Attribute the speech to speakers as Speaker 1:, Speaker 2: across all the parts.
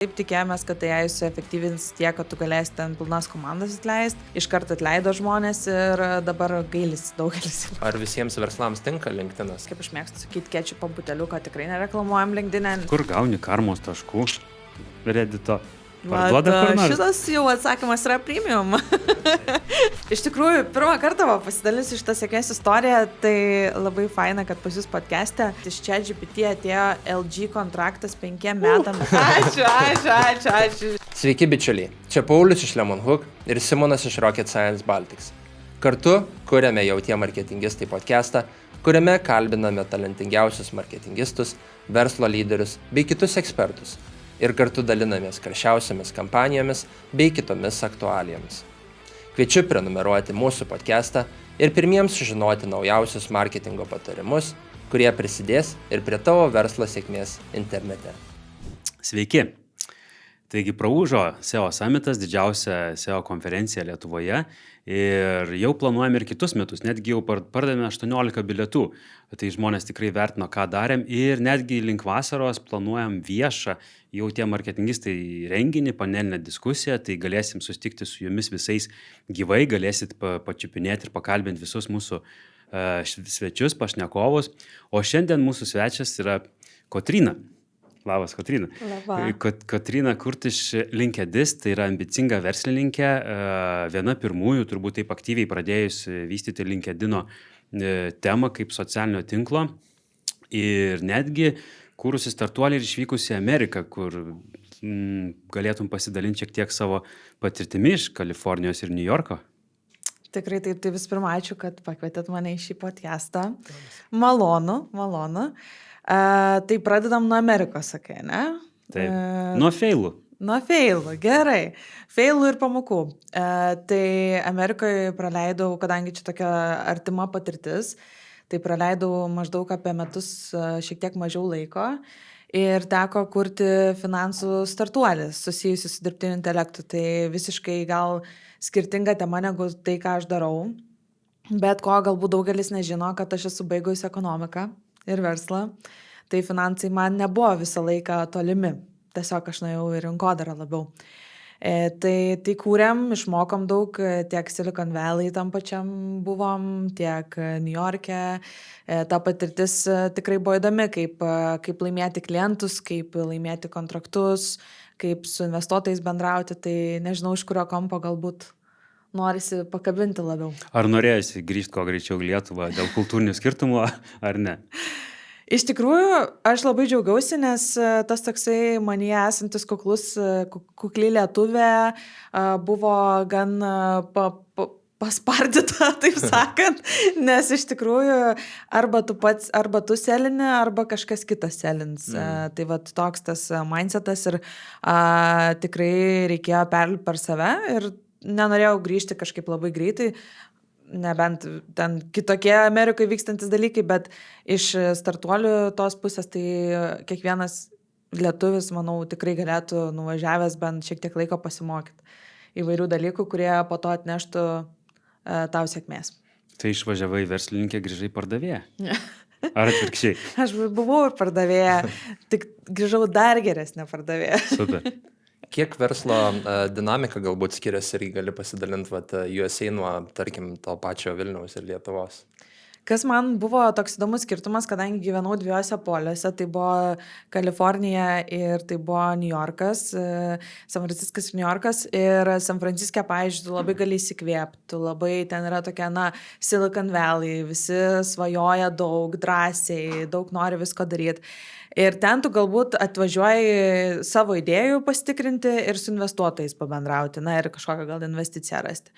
Speaker 1: Taip tikėjomės, kad tai suefektyvins tiek, kad tu galėsi ten pilnas komandas atleisti. Iš karto atleido žmonės ir dabar gailis daugelis.
Speaker 2: Ar visiems verslams tinka LinkedInas?
Speaker 1: Kaip aš mėgstu sakyti, kečiupo buteliuką tikrai nereklamuojam LinkedIn'e.
Speaker 3: Kur gauni karmos taškų? Reddito. Parduoda kur nors?
Speaker 1: Šitas jau atsakymas yra premium. Iš tikrųjų, pirmą kartą pasidalinsiu šitą sėkmės istoriją, tai labai faina, kad pas jūs podcast'e. Iš ChatGPT atėjo LG kontraktas 5 metam. Ačiū.
Speaker 2: Sveiki bičiuliai, čia Paulius iš Lemonhook ir Simonas iš Rocket Science Baltics. Kartu kuriame Jau tie marketingistai podcast'ą, kuriame kalbiname talentingiausius marketingistus, verslo lyderius bei kitus ekspertus. Ir kartu dalinamės karščiausiamis kampanijomis bei kitomis aktualijomis. Kviečiu prenumeruoti mūsų podcastą ir pirmiems sužinoti naujausius marketingo patarimus, kurie prisidės ir prie tavo verslo sėkmės internete.
Speaker 3: Sveiki. Taigi praūžo SEO Summitas, didžiausia SEO konferencija Lietuvoje ir jau planuojame ir kitus metus, netgi jau pardavėme 18 bilietų. Tai žmonės tikrai vertino, ką darėm ir netgi link vasaros planuojam viešą jau tie marketingistai renginį, panelinę diskusiją, tai galėsim susitikti su jumis visais gyvai, galėsit pačiupinėti ir pakalbinti visus mūsų svečius, pašnekovus. O šiandien mūsų svečias yra Kotryna. Labas, Kotryna. Kotryna Kurtiš LinkedIn, tai yra ambicinga verslininkė, viena pirmųjų turbūt taip aktyviai pradėjus vystyti LinkedIno temą kaip socialinio tinklo ir netgi kūrusi startuolį ir išvykusi į Ameriką, kur galėtum pasidalinti šiek tiek savo patirtimi iš Kalifornijos ir New Yorko.
Speaker 1: Tikrai taip, tai vis pirma, ačiū, kad pakvietėt mane į šį podcastą. Malonu. Tai pradedam nuo Amerikos, sakai, ne?
Speaker 3: Taip, nuo feilų.
Speaker 1: Nuo feilų, gerai. Feilų ir pamokų. Tai Amerikoje praleidau, kadangi čia tokia artima patirtis, tai praleidau maždaug apie metus šiek tiek mažiau laiko ir teko kurti finansų startuolį susijusi su dirbtiniu intelektu. Tai visiškai gal skirtinga tema negu tai, ką aš darau. Bet ko galbūt daugelis nežino, kad aš esu baigusi ekonomiką ir verslą. Tai finansai man nebuvo visą laiką tolimi. Tiesiog aš nuėjau į rinkodarą labiau. Tai kūrėm, išmokom daug, tiek Silicon Valley tam pačiam buvom, tiek New York'e. Ta patirtis tikrai buvo įdomi, kaip laimėti klientus, kaip laimėti kontraktus, kaip su investuotojais bendrauti. Tai nežinau, iš kurio kampo galbūt norisi pakabinti labiau.
Speaker 3: Ar norėjusi grįžti kuo greičiau į Lietuvą dėl kultūrinių skirtumų, ar ne?
Speaker 1: Iš tikrųjų, aš labai džiaugiausi, nes tas toksai manyje esantis kukli lietuvė buvo gan paspardyta, taip sakant, nes iš tikrųjų arba tu selini, arba kažkas kitas selins. Tai vat toks tas mindsetas ir tikrai reikėjo perlipti per save ir nenorėjau grįžti kažkaip labai greitai. Nebent ten kitokie Amerikoje vykstantis dalykai, bet iš startuolių tos pusės tai kiekvienas lietuvis, manau, tikrai galėtų nuvažiavęs bent šiek tiek laiko pasimokyti įvairių dalykų, kurie po to atneštų tau sėkmės.
Speaker 3: Tai išvažiavai verslininkė, grįžai pardavėja? Ar atvirkščiai?
Speaker 1: Aš buvau ir pardavėja, tik grįžau dar geresnė pardavėja.
Speaker 3: Super.
Speaker 2: Kiek verslo dinamika galbūt skiriasi ir gali pasidalinti USA nuo, tarkim, to pačio Vilniaus ir Lietuvos?
Speaker 1: Kas man buvo toks įdomus skirtumas, kadangi gyvenau dviejose poliuose, tai buvo Kalifornija ir tai buvo New Yorkas, San Franciskas ir New Yorkas. Ir San Franciske, pavyzdžiui, tu labai gali įsikvėpti, labai ten yra tokia, Silicon Valley, visi svajoja daug, drąsiai, daug nori visko daryti. Ir ten tu galbūt atvažiuoji savo idėjų pasitikrinti ir su investuotojais pabendrauti, ir kažkokią gal investiciją rasti.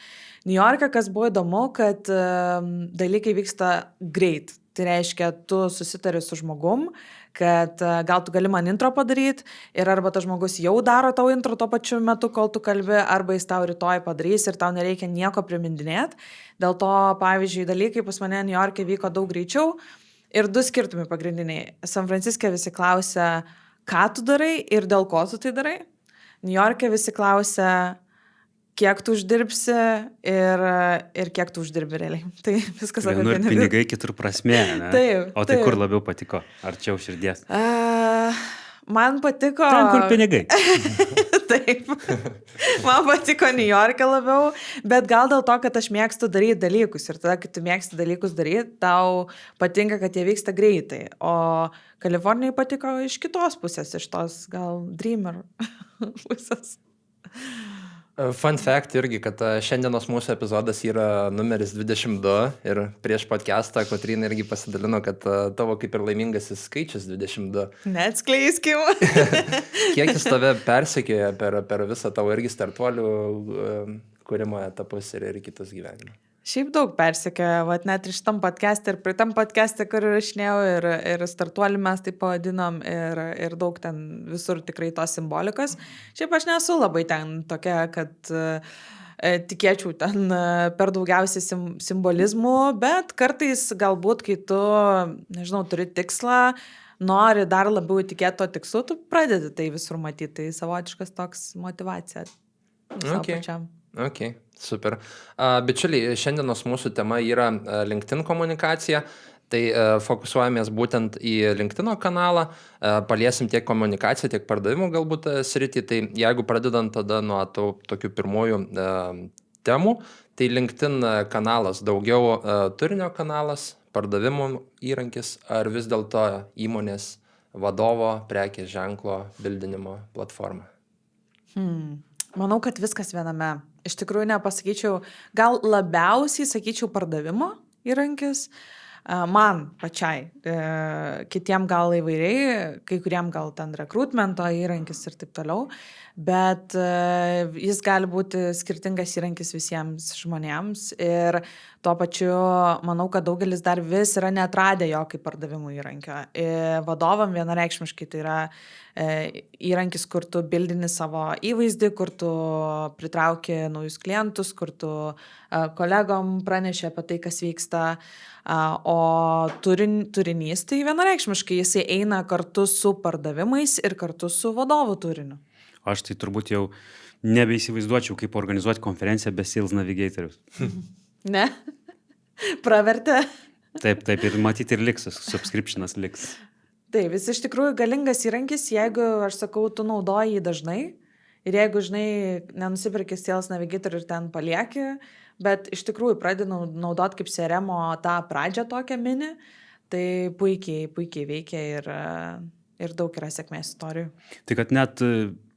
Speaker 1: New York'e, kas buvo įdomu, kad dalykai vyksta greit. Tai reiškia, tu susitari su žmogum, kad gal tu gali man intro padaryti ir arba tas žmogus jau daro tau intro tuo pačiu metu, kol tu kalbi, arba jis tau rytoj padarys ir tau nereikia nieko primindinėti. Dėl to, pavyzdžiui, dalykai pas mane New York'e vyko daug greičiau. Ir du skirtumai pagrindiniai. San Franciske visi klausia, ką tu darai ir dėl ko tu tai darai. New York'e visi klausia, kiek tu uždirbsi ir kiek tu uždirbi realiai. Tai viskas apie
Speaker 3: pinigai. Vienur pinigai, kitur prasmė, ne?
Speaker 1: Taip.
Speaker 3: O tai kur labiau patiko? Arčiau širdies?
Speaker 1: Man patiko...
Speaker 3: Ten, kur pinigai.
Speaker 1: Taip. Man patiko New York'e labiau, bet gal dėl to, kad aš mėgstu daryti dalykus ir tada, kai tu mėgsti dalykus daryti, tau patinka, kad jie vyksta greitai. O Kalifornijai patiko iš kitos pusės, iš tos gal dreamer pusės.
Speaker 2: Fun fact irgi, kad šiandienos mūsų epizodas yra numeris 22 ir prieš podcastą Kotryna irgi pasidalino, kad tavo kaip ir laimingasis skaičius 22.
Speaker 1: Neatskleiskim.
Speaker 2: Kiek jis tave persekioja per visą tavo irgi startuolių kūrimo etapus ir kitus gyvenimą?
Speaker 1: Šiaip daug persekioja, vat net ir šitam podcast'e ir pritam podcast'e, kur rašinėjau ir startuolį mes taip pavadinom ir daug ten visur tikrai tos simbolikos. Šiaip aš nesu labai ten tokia, kad tikėčiau ten per daugiausiai simbolizmų, bet kartais galbūt, kai tu, nežinau, turi tikslą, nori dar labiau įtikėti to tikslu, tu pradedi tai visur matyti, tai savotiškas toks motyvacija savo pačiam.
Speaker 2: Ok, super. Bičiuliai, šiandienos mūsų tema yra LinkedIn komunikacija. Tai fokusuojamės būtent į LinkedIn kanalą, paliesim tiek komunikaciją, tiek pardavimų galbūt sritį. Tai jeigu pradedant tada nuo tokių pirmųjų temų, tai LinkedIn kanalas daugiau turinio kanalas, pardavimų įrankis ar vis dėlto įmonės vadovo, prekės ženklo, bildinimo platforma?
Speaker 1: Manau, kad viskas viename. Iš tikrųjų nepasakyčiau, gal labiausiai sakyčiau pardavimo įrankis, man pačiai, kitiem gal įvairiai, kai kuriem gal ten rekrutmento įrankis ir taip toliau, bet jis gali būti skirtingas įrankis visiems žmonėms ir tuo pačiu manau, kad daugelis dar vis yra neatradę jo kaip pardavimų įrankio. Vadovam vienareikšmiškai tai yra įrankis, kur tu bildini savo įvaizdį, kur tu pritrauki naujus klientus, kur tu kolegom praneši apie tai, kas vyksta, o turinys tai vienareikšmiškai jisai eina kartu su pardavimais ir kartu su vadovų turiniu.
Speaker 3: Aš tai turbūt jau nebeįsivaizduočiau, kaip organizuoti konferenciją be Sales Navigatorius.
Speaker 1: Ne? Pravertė?
Speaker 3: Taip, ir matyti ir liks, subscriptionas liks.
Speaker 1: Taip, jis iš tikrųjų galingas įrankis, jeigu, aš sakau, tu naudoji jį dažnai ir jeigu, žinai, nenusipirki Sales Navigator ir ten palieki, bet iš tikrųjų pradedi naudoti kaip CRM tą pradžią tokią mini, tai puikiai veikia ir daug yra sėkmės istorijų.
Speaker 3: Tai kad net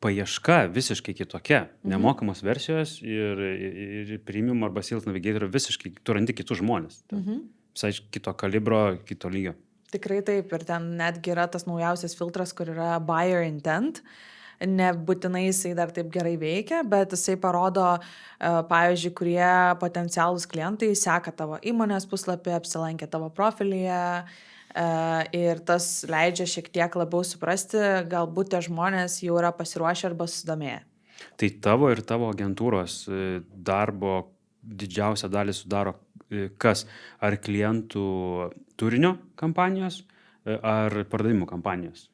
Speaker 3: paieška visiškai kitokia, nemokamos versijos ir premium arba Sales Navigator visiškai, tu randi kitus žmonės. Visai kito kalibro, kito lygio.
Speaker 1: Tikrai taip, ir ten netgi yra tas naujausias filtras, kur yra buyer intent. Nebūtinai jisai dar taip gerai veikia, bet jisai parodo, pavyzdžiui, kurie potencialūs klientai seka tavo įmonės puslapį, apsilankia tavo profilyje ir tas leidžia šiek tiek labiau suprasti, galbūt tie žmonės jau yra pasiruošę arba susidomėję.
Speaker 3: Tai tavo ir tavo agentūros darbo didžiausią dalį sudaro kas? Ar klientų turinio kampanijos, ar pardavimų kampanijos?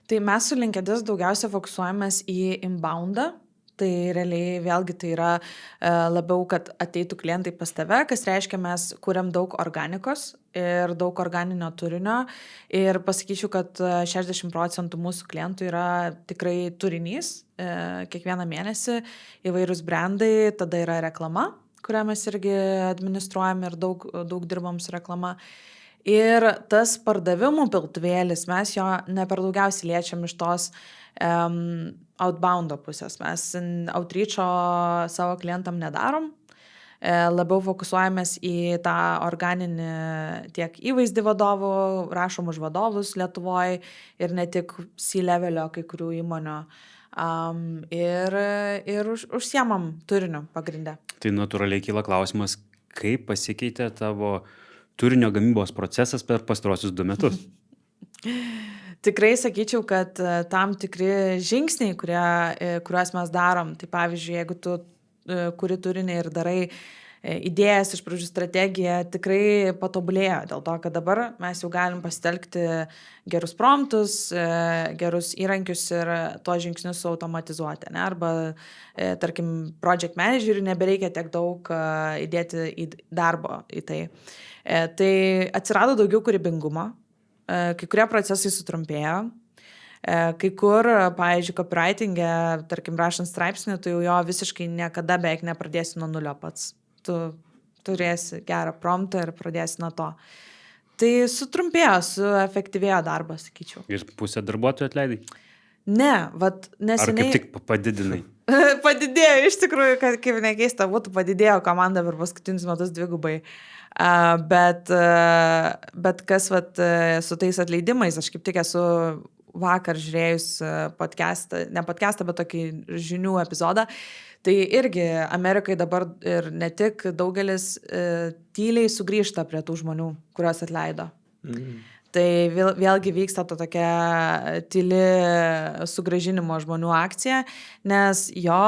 Speaker 1: Tai mes su LinkedIn daugiausia fokusuojamės į inboundą. Tai realiai vėlgi tai yra labiau, kad ateitų klientai pas tave, kas reiškia, mes kuriam daug organikos ir daug organinio turinio. Ir pasakyčiau, kad 60% mūsų klientų yra tikrai turinys kiekvieną mėnesį, įvairūs brandai, tada yra reklama, kurią mes irgi administruojam ir daug dirbam su reklama. Ir tas pardavimų piltuvėlis, mes jo ne per daugiausiai liečiam iš tos outboundo pusės. Mes outreach'o savo klientam nedarom, labiau fokusuojamės į tą organinį tiek įvaizdį vadovų, rašom už vadovus Lietuvoje ir ne tik C-levelio kai kurių įmonių. Ir užsiemam turiniu pagrindę.
Speaker 3: Tai natūraliai kyla klausimas, kaip pasikeitė tavo turinio gamybos procesas per pastarosius 2 metus?
Speaker 1: Tikrai sakyčiau, kad tam tikri žingsniai, kuriuos mes darom, tai pavyzdžiui, jeigu tu kuri turinį ir darai idėjas iš pradžių strategiją, tikrai patobulėjo dėl to, kad dabar mes jau galim pasitelkti gerus promptus, gerus įrankius ir tuos žingsnius automatizuoti. Ne? Arba, tarkim, project manageriui nebereikia tiek daug įdėti į darbo į tai. Tai atsirado daugiau kūrybingumo, kai kurie procesai sutrumpėjo, Kai kur, pavyzdžiui, copywriting'e, tarkim, rašant straipsnį, tu jau jo visiškai niekada beveik nepradėsi nuo nulio pats. Tu turėsi gerą promptą ir pradėsi nuo to. Tai sutrumpėjo, suefektyvėjo darbas, sakyčiau.
Speaker 3: Ir pusę darbuotojų atleidai?
Speaker 1: Ne, vat
Speaker 3: Ar
Speaker 1: neseniai...
Speaker 3: kaip tik padidinai?
Speaker 1: Padidėjo, iš tikrųjų, kad kaip nekeista būtų, padidėjo komanda per paskutinius metus 2. Bet kas vat, su tais atleidimais, aš kaip tik esu vakar žiūrėjus ne podcastą, bet tokį žinių epizodą, tai irgi Amerikai dabar ir ne tik daugelis tyliai sugrįžta prie tų žmonių, kuriuos atleido. Tai vėlgi vyksta to tokia tyli sugrąžinimo žmonių akcija, nes jo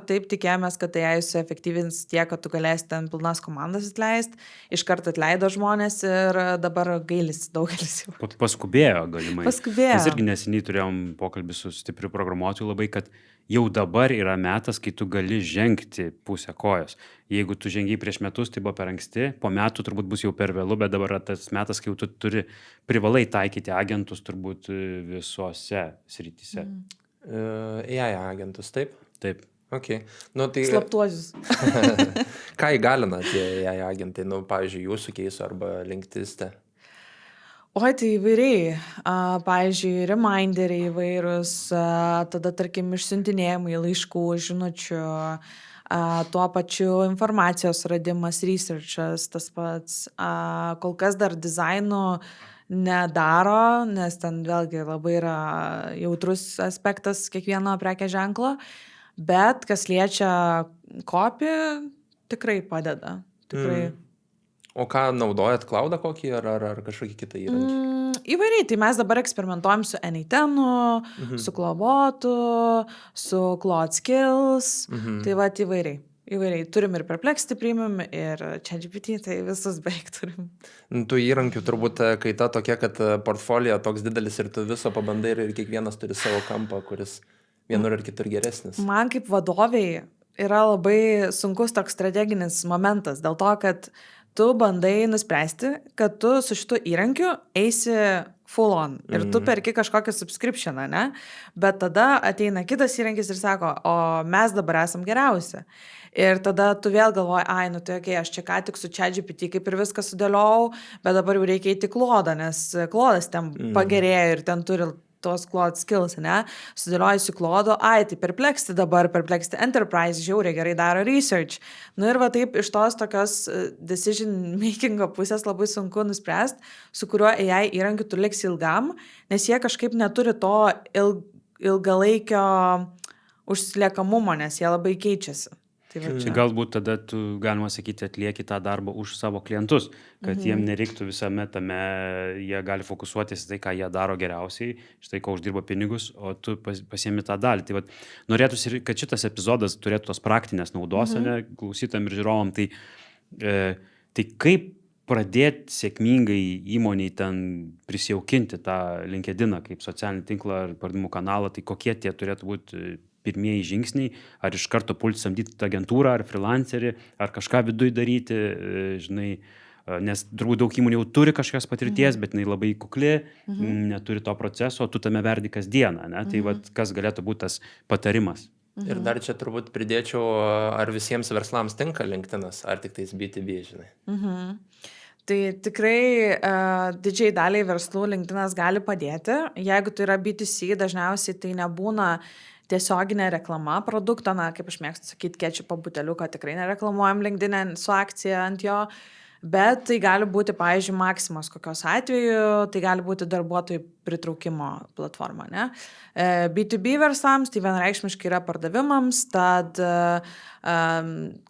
Speaker 1: taip tikėjomės, kad tai suefektyvins tiek, kad tu galėsi ten pilnas komandas atleisti, iš karto atleido žmonės ir dabar gailis daugelis jau.
Speaker 3: Paskubėjo galimai.
Speaker 1: Paskubėjo.
Speaker 3: Mes irgi neseniai turėjom pokalbį su stipriu programuotoju labai, kad jau dabar yra metas, kai tu gali žengti pusę kojos. Jeigu tu žengiai prieš metus, tai buvo per anksti, po metų turbūt bus jau per vėlu, bet dabar tas metas, kai jau tu privalai taikyti agentus turbūt visose srityse.
Speaker 2: AI agentus, taip?
Speaker 3: Taip.
Speaker 2: Okay. Nu, tai...
Speaker 1: Slaptuosius.
Speaker 2: Ką įgalina tie AI agentai, pavyzdžiui, jūsų keisų arba LinkedIn?
Speaker 1: Oi, tai įvairiai. Pavyzdžiui, reminderiai įvairūs, tada, tarkim, išsiuntinėjimai laiškų, žinučių, tuo pačiu informacijos radimas, researchas, tas pats. Kol kas dar dizainų nedaro, nes ten vėlgi labai yra jautrus aspektas kiekvieno prekės ženklo, bet kas liečia copy, tikrai padeda. Tikrai.
Speaker 2: O ką naudojat, cloudą kokį ar kažkokį kitą įrankį?
Speaker 1: Įvairiai, tai mes dabar eksperimentuojam su N8, su Claude, su Claude Skills, tai va įvairiai. Įvairiai. Turim ir Perplexity premium, ir ChatGPT, tai visus beveik turim.
Speaker 2: Tų įrankių turbūt kaita tokia, kad portfolio toks didelis ir tu viso pabandai ir kiekvienas turi savo kampą, kuris vienur ir kitur geresnis.
Speaker 1: Man kaip vadoviai yra labai sunkus toks strateginis momentas, dėl to, kad tu bandai nuspręsti, kad tu su šitu įrankiu eisi full on ir tu perki kažkokią subscriptioną, ne? Bet tada ateina kitas įrankis ir sako, o mes dabar esam geriausi. Ir tada tu vėl galvoji, tai okay, aš čia ką tik su ChatGPT kaip ir viską sudėliau, bet dabar jau reikia eiti Claude'ą, nes Claude'as ten pagerėjo ir ten turi tos Claude Skills, ne? Sudėliojusi Claude'o, tai Perplexity dabar, Perplexity Enterprise žiauriai gerai daro research. Nu ir va taip iš tos tokios decision makingo pusės labai sunku nuspręsti, su kuriuo AI įrankiu tu liksi ilgam, nes jie kažkaip neturi to ilgalaikio užsiliekamumo, nes jie labai keičiasi.
Speaker 3: Tai galbūt tada tu, galima sakyti, atlieki tą darbą už savo klientus, kad jiem nereiktų visame tame, jie gali fokusuotis į tai, ką jie daro geriausiai, štai ko uždirba pinigus, o tu pasiemi tą dalį. Tai vat, norėtųsi, kad šitas epizodas turėtų tos praktinės naudos, ne, klausytam ir žiūrovam, tai kaip pradėti sėkmingai įmoniai ten prisijaukinti tą LinkedIną kaip socialinį tinklą ar pardavimų kanalą, tai kokie tie turėtų būti pirmieji žingsniai, ar iš karto pulti samdyti agentūrą, ar freelancerį, ar kažką viduj daryti, žinai, nes turbūt daug įmonių jau turi kažkokios patirties, bet jinai labai kukli, neturi to proceso, tu tame verdi kasdieną, ne? Tai vat, kas galėtų būti tas patarimas.
Speaker 2: Ir dar čia turbūt pridėčiau, ar visiems verslams tinka LinkedInas, ar tik tais B2B, žinai.
Speaker 1: Tai tikrai didžiai daliai verslų LinkedInas gali padėti. Jeigu tai yra B2C, dažniausiai tai nebūna tiesioginė reklama produkto, kaip aš mėgstu sakyti, kečupo buteliuką tikrai nereklamuojam LinkedIn'e su akcija ant jo, bet tai gali būti, pavyzdžiui, Maximos kokios atveju, tai gali būti darbuotojų pritraukimo platforma, ne? B2B verslams tai vienareikšmiškai yra pardavimams, tad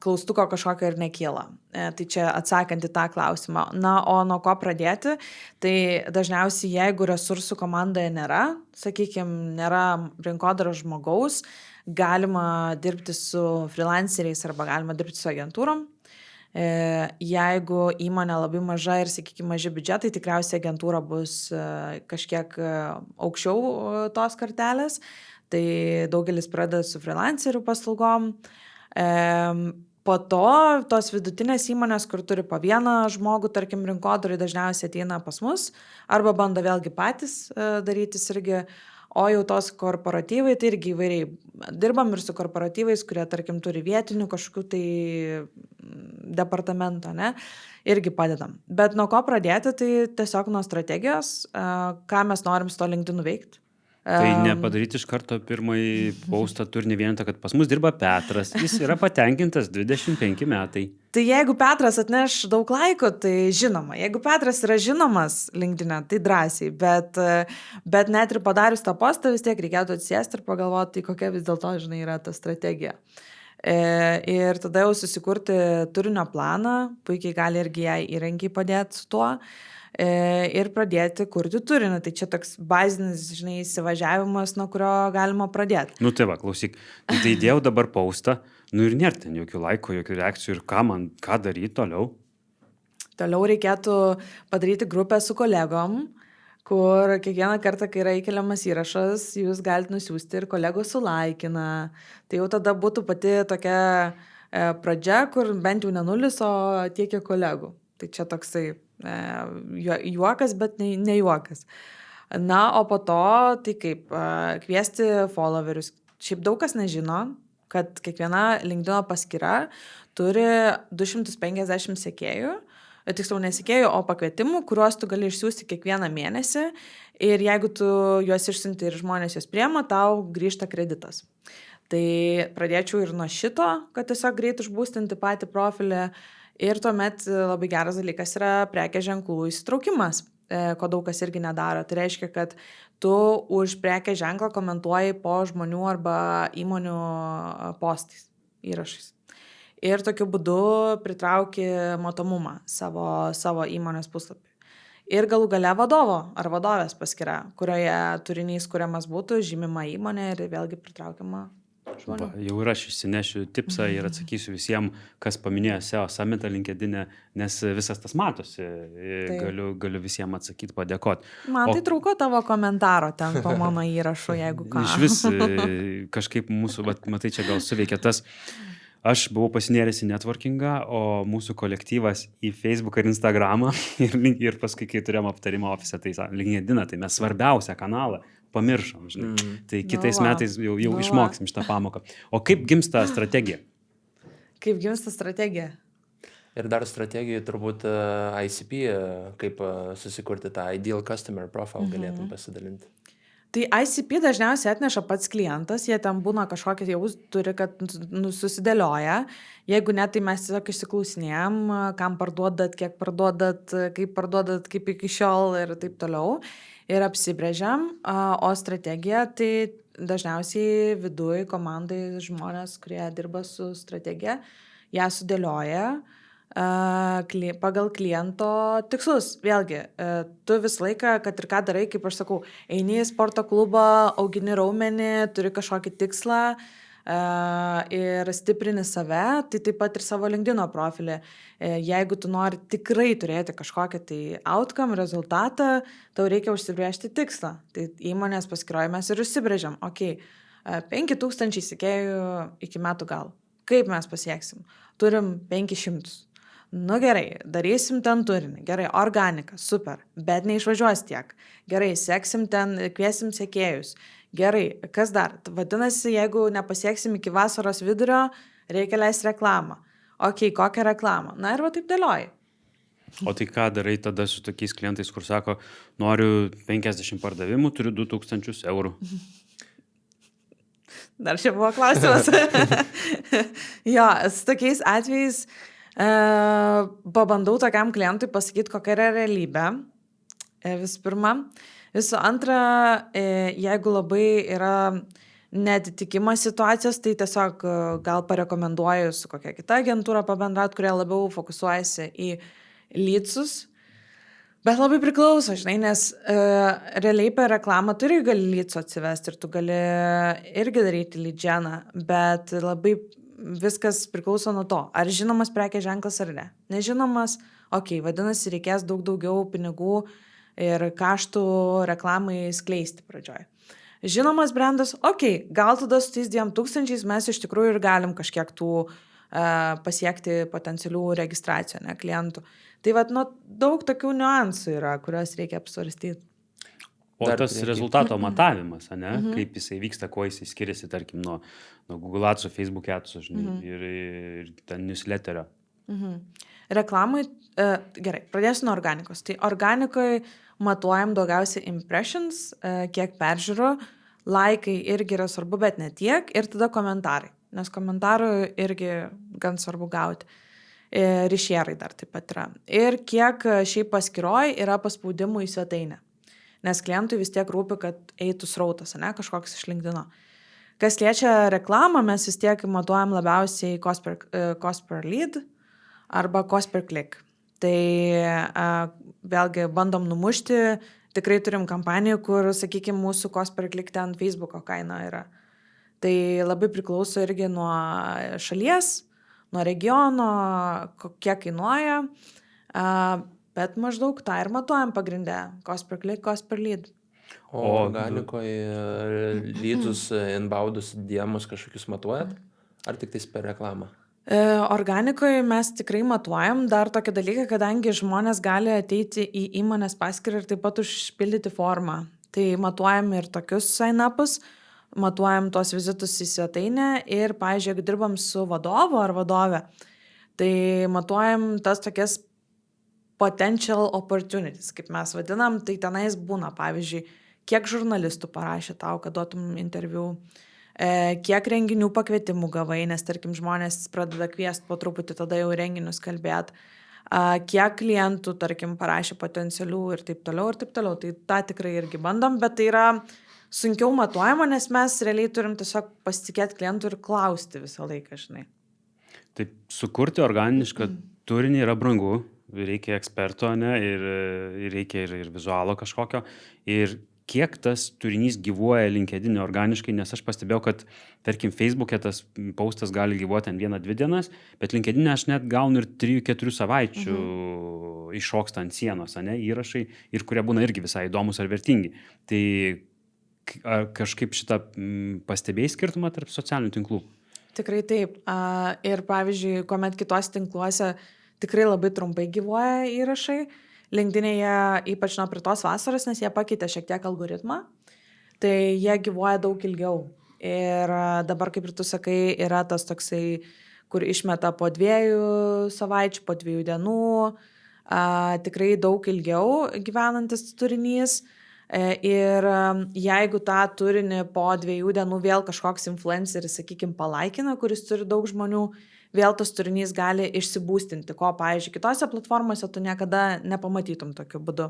Speaker 1: klaustuko kažkokio ir nekyla. Tai čia atsakant į tą klausimą. Na, o nuo ko pradėti? Tai dažniausiai, jeigu resursų komandoje nėra, sakykime, nėra rinkodaros žmogaus, galima dirbti su freelanceriais arba galima dirbti su agentūrom. Jeigu įmonė labai maža ir, sakykime, maži biudžetai, tikriausiai agentūra bus kažkiek aukščiau tos kartelės, tai daugelis pradeda su freelancerių paslaugom. Po to tos vidutinės įmonės, kur turi po vieną žmogų, tarkim, rinkodarai dažniausiai ateina pas mus, arba bando vėlgi patys darytis irgi. O jau tos korporatyvai, tai irgi įvairiai. Dirbam ir su korporatyvais, kurie, tarkim, turi vietinių kažkokių tai departamento, ne? Irgi padedam. Bet nuo ko pradėti, tai tiesiog nuo strategijos, ką mes norim su to LinkedIn nuveikti.
Speaker 3: Tai nepadaryti iš karto pirmąjį postą turinį vienetą, kad pas mus dirba Petras, jis yra patenkintas 25 metai.
Speaker 1: Tai jeigu Petras atneš daug laikų, tai žinoma. Jeigu Petras yra žinomas LinkedIn'e, tai drąsiai. Bet net ir padarius tą postą, vis tiek reikėtų atsisėsti ir pagalvoti, tai kokia vis dėlto, žinai, yra ta strategija. Ir tada jau susikurti turinio planą, puikiai gali irgi jai įrankiai padėti su tuo. Ir pradėti kurti turinį. Tai čia toks bazinis, žinai, įsivažiavimas, nuo kurio galima pradėti.
Speaker 3: Nu tai va, klausyk, tai įdėjau dabar postą, nu ir nėra ten jokių laikų, jokių reakcijų ir ką daryti toliau?
Speaker 1: Toliau reikėtų padaryti grupę su kolegom, kur kiekvieną kartą, kai yra įkeliamas įrašas, jūs galite nusiųsti ir kolegos sulaikina. Tai jau tada būtų pati tokia pradžia, kur bent jau ne 0, o tiek kiek kolegų. Tai čia toksai juokas, bet ne juokas. Na, o po to, tai kaip kviesti followerius. Šiaip daug kas nežino, kad kiekviena LinkedIn paskyra turi 250 sekėjų, tiksliau nesekėjų, o pakvietimų, kuriuos tu gali išsiųsti kiekvieną mėnesį ir jeigu tu juos išsiunti ir žmonės juos priema, tau grįžta kreditas. Tai pradėčiau ir nuo šito, kad tiesiog greit užbūstinti patį profilį. Ir tuomet labai geras dalykas yra prekės ženklų įsitraukimas, ko daug kas irgi nedaro. Tai reiškia, kad tu už prekės ženklą komentuoji po žmonių arba įmonių postais, įrašais. Ir tokiu būdu pritrauki matomumą savo įmonės puslapį. Ir galų gale vadovo ar vadovės paskyra, kurioje turinys kuriamas būtų, žymima įmonė ir vėlgi pritraukiama žmonių.
Speaker 3: Jau ir aš išsinešiu tipsą ir atsakysiu visiems, kas paminėjo SEO Summitą LinkedIn'e, nes visas tas matosi. Galiu visiems atsakyti, padėkoti.
Speaker 1: Man tai trūko tavo komentaro ten po mano įrašu, jeigu ką.
Speaker 3: Iš vis kažkaip mūsų, matai, čia gal suveikia tas. Aš buvau pasinėręs į networkingą, o mūsų kolektyvas į Facebooką ir Instagramą ir paskui, kai turėjom aptarimą ofise, tai LinkedIn'ą, tai mes svarbiausią kanalą pamiršom, žinai. Tai kitais metais jau išmoksim šitą pamoką. O kaip gimsta strategija?
Speaker 1: Kaip gimsta strategija?
Speaker 2: Ir dar strategijų turbūt ICP, kaip susikurti tą ideal customer profile galėtum pasidalinti.
Speaker 1: Tai ICP dažniausiai atneša pats klientas, jie ten būna kažkokie jau turi, kad susidėlioja. Jeigu ne, tai mes tiesiog išsiklausinėjom, kam parduodat, kiek parduodat, kaip iki šiol ir taip toliau. Ir apsibrėžiam, o strategija tai dažniausiai viduj komandai žmonės, kurie dirba su strategija, ją sudėlioja pagal kliento tikslus. Vėlgi, tu visą laiką, kad ir ką darai, kaip aš sakau, eini į sporto klubą, augini raumenį, turi kažkokį tikslą ir stiprini save, tai taip pat ir savo LinkedIn profilį. Jeigu tu nori tikrai turėti kažkokią tai outcome, rezultatą, tau reikia užsibrėžti tikslą. Tai įmonės paskyroje mes ir užsibrėžiam, 5000 sekėjų iki metų galo. Kaip mes pasieksim? Turim 500. Nu gerai, darysim ten turinį, gerai, organika, super, bet neišvažiuos tiek. Gerai, seksim ten, kviesim sekėjus. Gerai, kas dar? Vadinasi, jeigu nepasieksim iki vasaros vidurio, reikia leisti reklamą. Kokią reklamą? Na ir va taip dėlioji.
Speaker 3: O tai ką darai tada su tokiais klientais, kur sako, noriu 50 pardavimų, turiu 2000 eurų?
Speaker 1: Dar čia buvo klausimas. Jo, su tokiais atvejais pabandau tokiam klientui pasakyti, kokia yra realybė. Visų pirma. Visų antra, jeigu labai yra neatitikimas situacijos, tai tiesiog gal parekomenduoju su kokia kita agentūra pabendrauti, kurie labiau fokusuojasi į leadsus. Bet labai priklauso, žinai, nes realiai per reklamą tu irgi gali leadsų atsivesti ir tu gali irgi daryti lead geną, bet labai viskas priklauso nuo to, ar žinomas prekės ženklas ar ne. Nežinomas, vadinasi, reikės daugiau pinigų ir kaštų reklamai skleisti pradžioj. Žinomas brandas, gal tada su tais 2000 mes iš tikrųjų ir galim kažkiek tų pasiekti potencialių registracijų, ne, klientų. Tai daug tokių niuansų yra, kuriuos reikia apsvarstyti.
Speaker 3: O
Speaker 2: Dar
Speaker 3: tas
Speaker 2: prieky.
Speaker 3: rezultato matavimas, ane, kaip jisai vyksta, kuo jisai skiriasi, tarkim, nuo Google Ads, Facebook Ads, žinai, ir ten newsletterio.
Speaker 1: Reklamai, gerai, pradėsiu nuo organikos. Tai organikoje matuojam daugiausiai impressions, kiek peržiūrų, laikai irgi yra svarbu, bet ne tiek, ir tada komentarai, nes komentarų irgi gan svarbu gauti. Ryšierai dar taip pat yra. Ir kiek šiaip paskiroj yra paspaudimų į svetainę. Nes klientui vis tiek rūpi, kad eitų srautas, ne, kažkoks iš LinkedIn. Kas liečia reklamą, mes vis tiek matuojam labiausiai cost per lead arba cost per click. Tai vėlgi bandom numušti, tikrai turim kampanijų, kur, sakykime, mūsų cost per click ten Facebooko kaina yra. Tai labai priklauso irgi nuo šalies, nuo regiono, kiek kainuoja. Bet maždaug tą ir matuojam pagrindę. Cost per click, cost per lead.
Speaker 2: O organikoje lydus, inboundus, diemus kažkokius matuojat? Ar tik tais per reklamą?
Speaker 1: Organikoje mes tikrai matuojam dar tokį dalyką, kadangi žmonės gali ateiti į įmonės paskyrą ir taip pat užpildyti formą. Tai matuojam ir tokius sign-upus, matuojam tos vizitus į svetainę ir, pavyzdžiui, jeigu dirbam su vadovu ar vadove, tai matuojam tas tokias potential opportunities, kaip mes vadinam, tai tenais būna, pavyzdžiui, kiek žurnalistų parašė tau, kad duotum interviu, kiek renginių pakvietimų gavai, nes, tarkim, žmonės pradeda kviesti po truputį tada jau renginius kalbėt, kiek klientų, tarkim, parašė potencialių ir taip toliau, ir taip toliau. Tai tą tikrai irgi bandom, bet tai yra sunkiau matuojama, nes mes realiai turim tiesiog pasitikėti klientų ir klausti visą laiką, žinai.
Speaker 3: Taip, sukurti organišką turinį yra brangu, reikia eksperto, ne, ir reikia ir vizualo kažkokio. Ir kiek tas turinys gyvuoja LinkedIn organiškai, nes aš pastebėjau, kad, tarkim, Facebook'e tas postas gali gyvuoti 1-2 dienas, bet LinkedIn aš net gaunu ir 3-4 savaičių iššoksta ant sienos, ne, įrašai, ir kurie būna irgi visai įdomus ar vertingi. Tai kažkaip šitą pastebėjai skirtumą tarp socialinių tinklų?
Speaker 1: Tikrai taip. Ir pavyzdžiui, kuomet kitos tinkluose tikrai labai trumpai gyvuoja įrašai, LinkedIn'e ypač nuo pritos vasaros, nes jie pakeitė šiek tiek algoritmą, tai jie gyvuoja daug ilgiau. Ir dabar, kaip ir tu sakai, yra tas toksai, kur išmeta po 2 savaičių, po 2 dienų, tikrai daug ilgiau gyvenantis turinys. Ir jeigu tą turinį po 2 dienų vėl kažkoks influenceris, sakykime, palaikina, kuris turi daug žmonių, vėl tas turinys gali išsibūstinti, ko, pavyzdžiui, kitose platformose tu niekada nepamatytum tokiu būdu,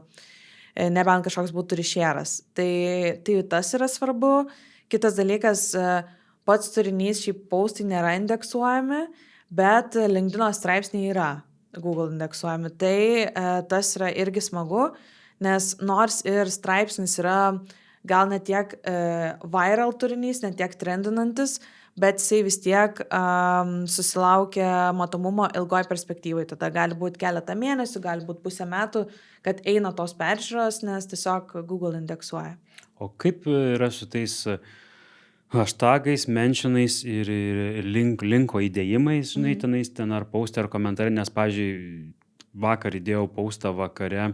Speaker 1: nebent kažkoks būtų ryšieras. Tai tas yra svarbu. Kitas dalykas, pats turinys, šiaip postai nėra indeksuojami, bet LinkedIn straipsniai yra Google indeksuojami. Tai tas yra irgi smagu, nes nors ir straipsnis yra gal ne tiek viral turinys, ne tiek trendinantis, bet jisai vis tiek susilaukia matomumo ilgoj perspektyvai. Tada gali būti keletą mėnesių, gali būti pusę metų, kad eina tos peržiūros, nes tiesiog Google indeksuoja.
Speaker 3: O kaip yra su tais hashtagais, mentionais ir linko įdėjimais, žinai, tenais ten ar postą, ar komentarį, nes, pavyzdžiui, vakar įdėjau postą vakare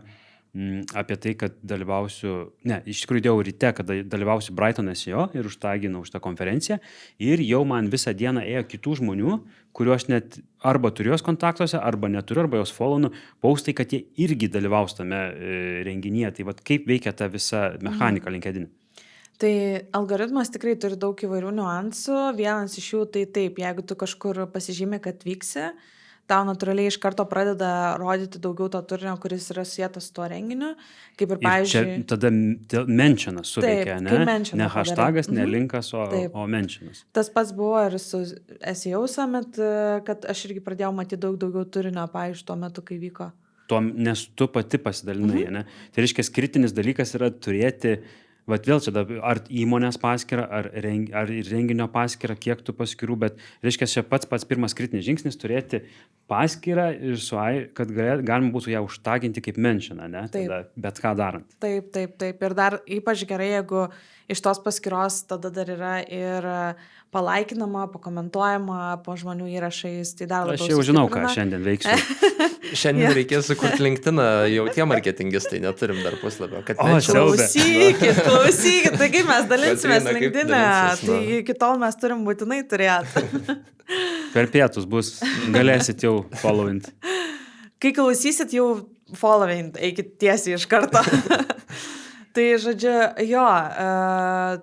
Speaker 3: apie tai, kad dalyvausiu, iš tikrųjų įdėjau ryte, kad dalyvausiu Brighton SEO ir užtaginau už tą konferenciją ir jau man visą dieną ėjo kitų žmonių, kuriuos net arba turiu jos kontaktuose, arba neturiu, arba jos followinu, postai, kad jie irgi dalyvaus tame renginyje. Tai vat kaip veikia ta visa mechanika LinkedIn?
Speaker 1: Tai algoritmas tikrai turi daug įvairių niuansų. Vienas iš jų tai taip, jeigu tu kažkur pasižymi, kad vyksi, tau natūraliai iš karto pradeda rodyti daugiau to turinio, kuris yra susietas su tuo renginiu. Kaip ir, pavyzdžiui...
Speaker 3: Ir čia tada mentionas suveikia,
Speaker 1: ne?
Speaker 3: Ne hashtagas, ne linkas, o mentionas.
Speaker 1: Tas pats buvo ir su SEO Summit, kad aš irgi pradėjau matyti daugiau turinio, pavyzdžiui, tuo metu, kai vyko.
Speaker 3: Nes tu pati pasidalinai, ne? Tai reiškia, kritinis dalykas yra turėti... Vat vėl čia ar įmonės paskyrą, ar renginio paskyrą, kiek tų paskyrų, bet reiškia, čia pats pirmas kritinis žingsnis turėti paskyrą ir kad galima būtų ją užtaginti kaip mentioną, ne? Tada bet ką darant.
Speaker 1: Taip. Ir dar ypač gerai, jeigu iš tos paskyros tada dar yra ir palaikinama, pakomentuojama po žmonių įrašais, tai dar labiau
Speaker 3: Aš jau žinau, ką
Speaker 1: sustiprina.
Speaker 3: šiandien veiksiu.
Speaker 2: Šiandien reikės sukurti LinkedIną, jau tie marketingistai, neturim dar puslapio. Kad
Speaker 3: O, siaube.
Speaker 1: Klausykit, taigi mes dalinsimės
Speaker 2: Kotryna, kaip
Speaker 1: LinkedIn'e,
Speaker 2: dalinsis,
Speaker 1: tai
Speaker 2: nu?
Speaker 1: iki tol mes turim būtinai turėti.
Speaker 3: Per pietus bus, galėsit jau followinti.
Speaker 1: Kai klausysit jau following, eikit tiesiai iš karto. Tai žodžiu, jo,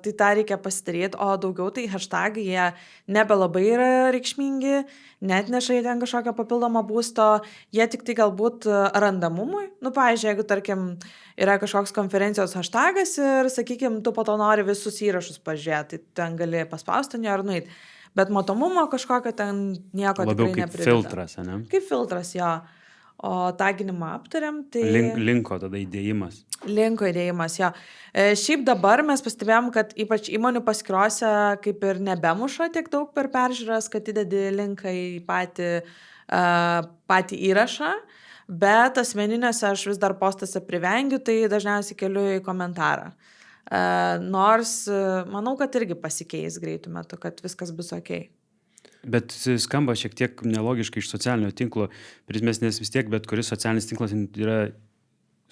Speaker 1: tai tą reikia pasidaryti, o daugiau tai hashtagai jie nebelabai yra reikšmingi, net neša ten kažkokią papildomą būsto, jie tik tai galbūt randamumui. Nu, pavyzdžiui, jeigu, tarkim, yra kažkoks konferencijos hashtagas ir, sakykime, tu po to nori visus įrašus pažiūrėti, tai ten gali paspausti ant jo ar nueiti. Bet matomumo kažkokio ten nieko
Speaker 3: Labiau
Speaker 1: tikrai
Speaker 3: kaip
Speaker 1: neprideda.
Speaker 3: filtras, ne?
Speaker 1: Kaip filtras, jo. O taginimą aptariam, tai...
Speaker 3: Linko tada įdėjimas.
Speaker 1: Linko įdėjimas, jo. Šiaip dabar mes pastebėjom, kad ypač įmonių paskyrose kaip ir nebemuša tiek daug per peržiūras, kad įdedi linką į patį įrašą, bet asmeninėse aš vis dar postose privengiu, tai dažniausiai keliu į komentarą. Nors manau, kad irgi pasikeis greitų metų, kad viskas bus ok.
Speaker 3: Bet skamba šiek tiek nelogiškai iš socialinio tinklo prizmės, nes vis tiek bet kuris socialinis tinklas yra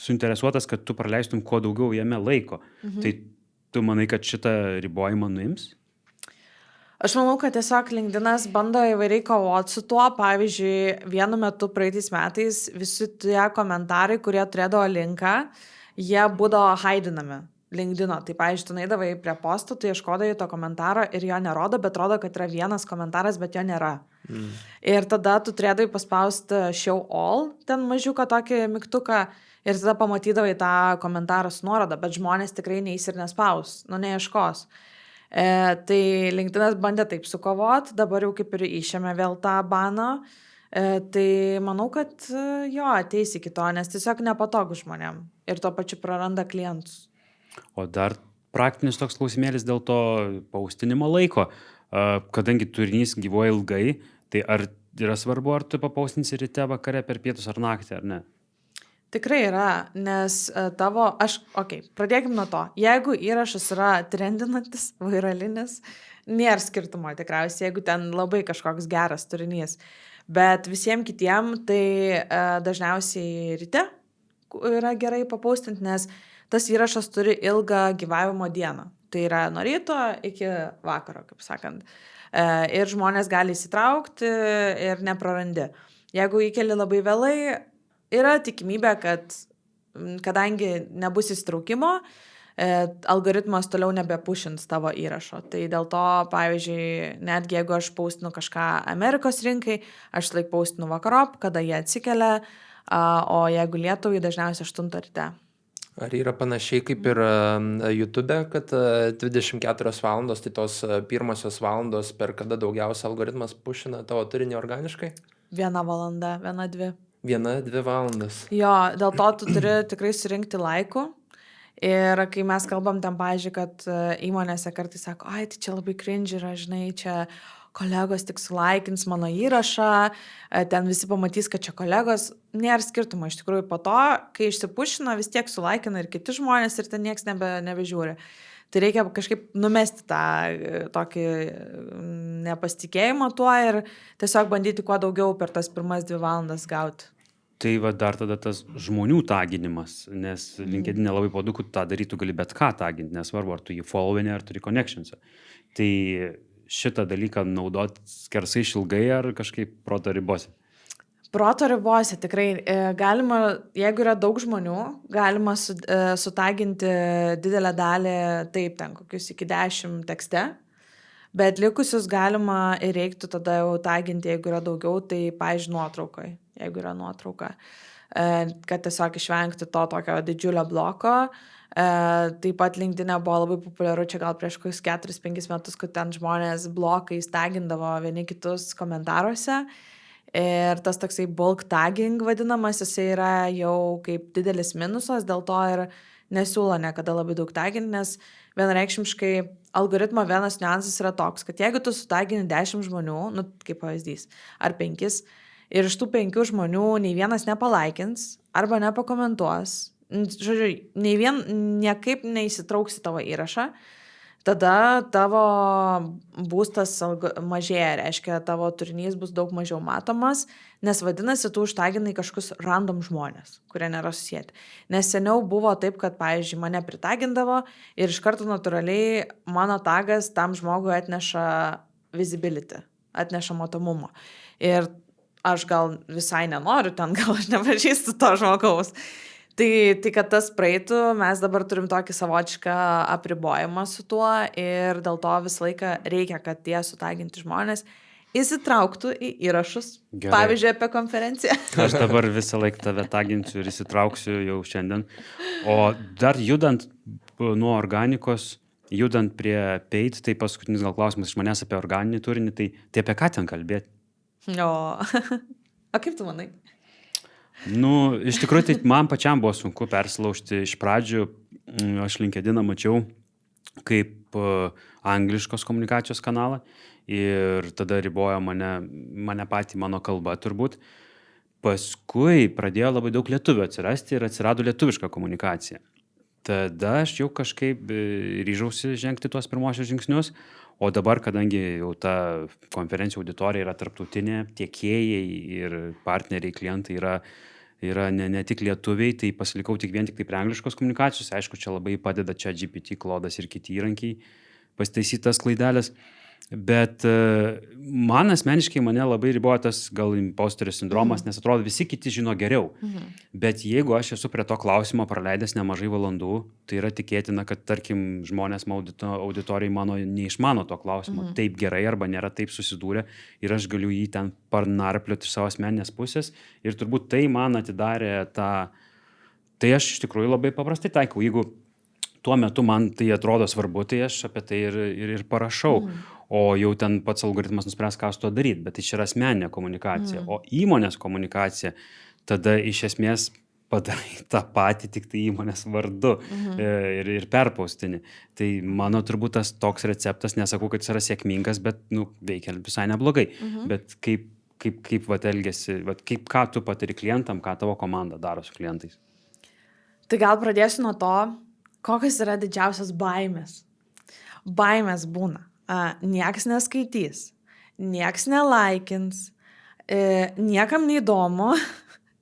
Speaker 3: suinteresuotas, kad tu praleistum kuo daugiau jame laiko. Tai tu manai, kad šitą ribojimą nuims?
Speaker 1: Aš manau, kad tiesiog LinkedInas bando įvairiai kovoti su tuo. Pavyzdžiui, vienu metu praeitais metais visi tie komentarai, kurie turėdavo linką, jie būdavo haidinami LinkedIno. Tai, pavyzdžiui, tu nueidavai prie posto, tu ieškodavai to komentaro ir jo nerodo, bet rodo, kad yra vienas komentaras, bet jo nėra. Ir tada tu turėdavai paspausti show all, ten mažiuką tokį mygtuką, ir tada pamatydavai tą komentarą su nuoroda, bet žmonės tikrai neis ir nespaus, neieškos. Tai LinkedInas bandė taip sukovot, dabar jau kaip ir išėmė vėl tą baną. Tai manau, kad jo, ateis iki to, nes tiesiog nepatogu žmonėm ir tuo pačiu praranda klientus.
Speaker 3: O dar praktinis toks klausimėlis dėl to paustinimo laiko. Kadangi turinys gyvuoja ilgai, tai ar yra svarbu, ar tu papaustinsi ryte, vakare, per pietus ar naktį, ar ne?
Speaker 1: Tikrai yra, nes pradėkim nuo to. Jeigu įrašas yra trendinantis, vairalinis, nėra skirtumo tikriausiai, jeigu ten labai kažkoks geras turinys. Bet visiems kitiem tai dažniausiai ryte yra gerai papaustinti, nes tas įrašas turi ilgą gyvavimo dieną. Tai yra nuo ryto iki vakaro, kaip sakant. Ir žmonės gali įsitraukti ir neprarandi. Jeigu įkeli labai vėlai, yra tikimybė, kad kadangi nebus įsitraukimo, algoritmas toliau nebepušins tavo įrašo. Tai dėl to, pavyzdžiui, netgi jeigu aš paustinu kažką Amerikos rinkai, aš laik paustinu vakarop, kada jie atsikelia, o jeigu Lietuvai, dažniausiai 8 ryte.
Speaker 2: Ar yra panašiai kaip ir YouTube, kad 24 valandos, tai tos pirmosios valandos, per kada daugiausia algoritmas pušina tavo turinį organiškai?
Speaker 1: 1 valanda, 1-2.
Speaker 2: 1-2 valandas.
Speaker 1: Jo, dėl to tu turi tikrai surinkti laikų. Ir kai mes kalbam ten, pavyzdžiui, kad įmonėse kartais sako, ai, tai čia labai cringe yra, žinai, čia kolegos tik sulaikins mano įrašą, ten visi pamatys, kad čia kolegos, nėra skirtumo iš tikrųjų po to, kai išsipušina, vis tiek sulaikina ir kiti žmonės ir ten nieks nebežiūri. Tai reikia kažkaip numesti tą tokį nepasitikėjimą tuo ir tiesiog bandyti kuo daugiau per tas pirmas 2 valandas gauti.
Speaker 3: Tai va dar tada tas žmonių taginimas, nes LinkedIn labai patogu tą darytų, gali bet ką taginti, nesvarbu, ar tu jį followini, ar turi connections. Tai šitą dalyką naudoti skersai išilgai ar kažkaip proto ribose?
Speaker 1: Proto ribose tikrai galima, jeigu yra daug žmonių, galima sutaginti didelę dalį, taip, ten kokius iki 10 tekste, bet likusius galima ir reiktų tada jau taginti, jeigu yra daugiau, tai, pavyzdžiui, nuotraukai, jeigu yra nuotrauka, kad tiesiog išvengti to tokio didžiulio bloko. Taip pat LinkedIn'e buvo labai populiaru, čia gal prieš kokius 4-5 metus, kad ten žmonės blokais tagindavo vieni kitus komentaruose. Ir tas toksai bulk tagging vadinamas, jis yra jau kaip didelis minusas, dėl to ir nesiūlo niekada labai daug taginti, nes vienareikšmiškai algoritmo vienas niuansas yra toks, kad jeigu tu sutagini 10 žmonių, nu kaip pavyzdys, ar 5, ir iš tų 5 žmonių nei vienas nepalaikins arba nepakomentuos, žodžiu, niekaip neįsitrauks į tavo įrašą, tada tavo būstas mažėja, reiškia, tavo turinys bus daug mažiau matomas, nes vadinasi, tu užtaginai kažkokius random žmonės, kurie nėra susijęti. Nes seniau buvo taip, kad, pavyzdžiui, mane pritagindavo ir iš karto natūraliai mano tagas tam žmogui atneša visibility, atneša matomumo. Ir aš gal visai nenoriu ten, gal aš nepažįstu to žmogaus. Tai kad tas praeitų, mes dabar turim tokį savotišką apribojimą su tuo ir dėl to visą laiką reikia, kad tie sutaginti žmonės įsitrauktų į įrašus,
Speaker 3: Gerai.
Speaker 1: Pavyzdžiui, apie konferenciją.
Speaker 3: Aš dabar visą laiką tave taginsiu ir įsitrauksiu jau šiandien. O dar judant nuo organikos, judant prie paid, tai paskutinis gal klausimas iš manęs apie organinį turinį, tai apie ką ten kalbėti?
Speaker 1: O kaip tu manai?
Speaker 3: Nu, iš tikrųjų, tai man pačiam buvo sunku persilaužti. Iš pradžių aš LinkedIną mačiau kaip angliškos komunikacijos kanalą ir tada ribojo mane patį mano kalba turbūt. Paskui pradėjo labai daug lietuvių atsirasti ir atsirado lietuviška komunikacija. Tada aš jau kažkaip ryžausi žengti tuos pirmosius žingsnius, o dabar, kadangi jau ta konferencijų auditorija yra tarptautinė, tiekėjai ir partneriai, klientai yra ne tik lietuviai, tai pasilikau tik prie angliškos komunikacijos. Aišku, čia labai padeda ChatGPT, Claude'as ir kiti įrankiai pasitaisyti tas klaidelės. Bet man asmeniškai mane labai riboja tas gal imposterio sindromas, nes atrodo visi kiti žino geriau. Bet jeigu aš esu prie to klausimo praleidęs nemažai valandų, tai yra tikėtina, kad tarkim žmonės auditorijai mano neišmano to klausimo taip gerai arba nėra taip susidūrę ir aš galiu jį ten parnarplioti iš savo asmeninės pusės ir turbūt tai man atidarė tai aš iš tikrųjų labai paprastai taikau. Jeigu tuo metu man tai atrodo svarbu, tai aš apie tai ir parašau. O jau ten pats algoritmas nuspręs, ką su to daryti, bet tai čia yra asmeninė komunikacija. O įmonės komunikacija tada iš esmės padarai tą patį, tik tai įmonės vardu ir perpaustini. Tai mano turbūt tas toks receptas, nesakau, kad jis yra sėkmingas, bet veikia visai neblogai. Bet kaip elgiasi, ką tu patiri klientam, ką tavo komanda daro su klientais?
Speaker 1: Tai gal pradėsiu nuo to, kokios yra didžiausias baimės. Baimės būna. Niekas neskaitys, niekas nelaikins, niekam neįdomu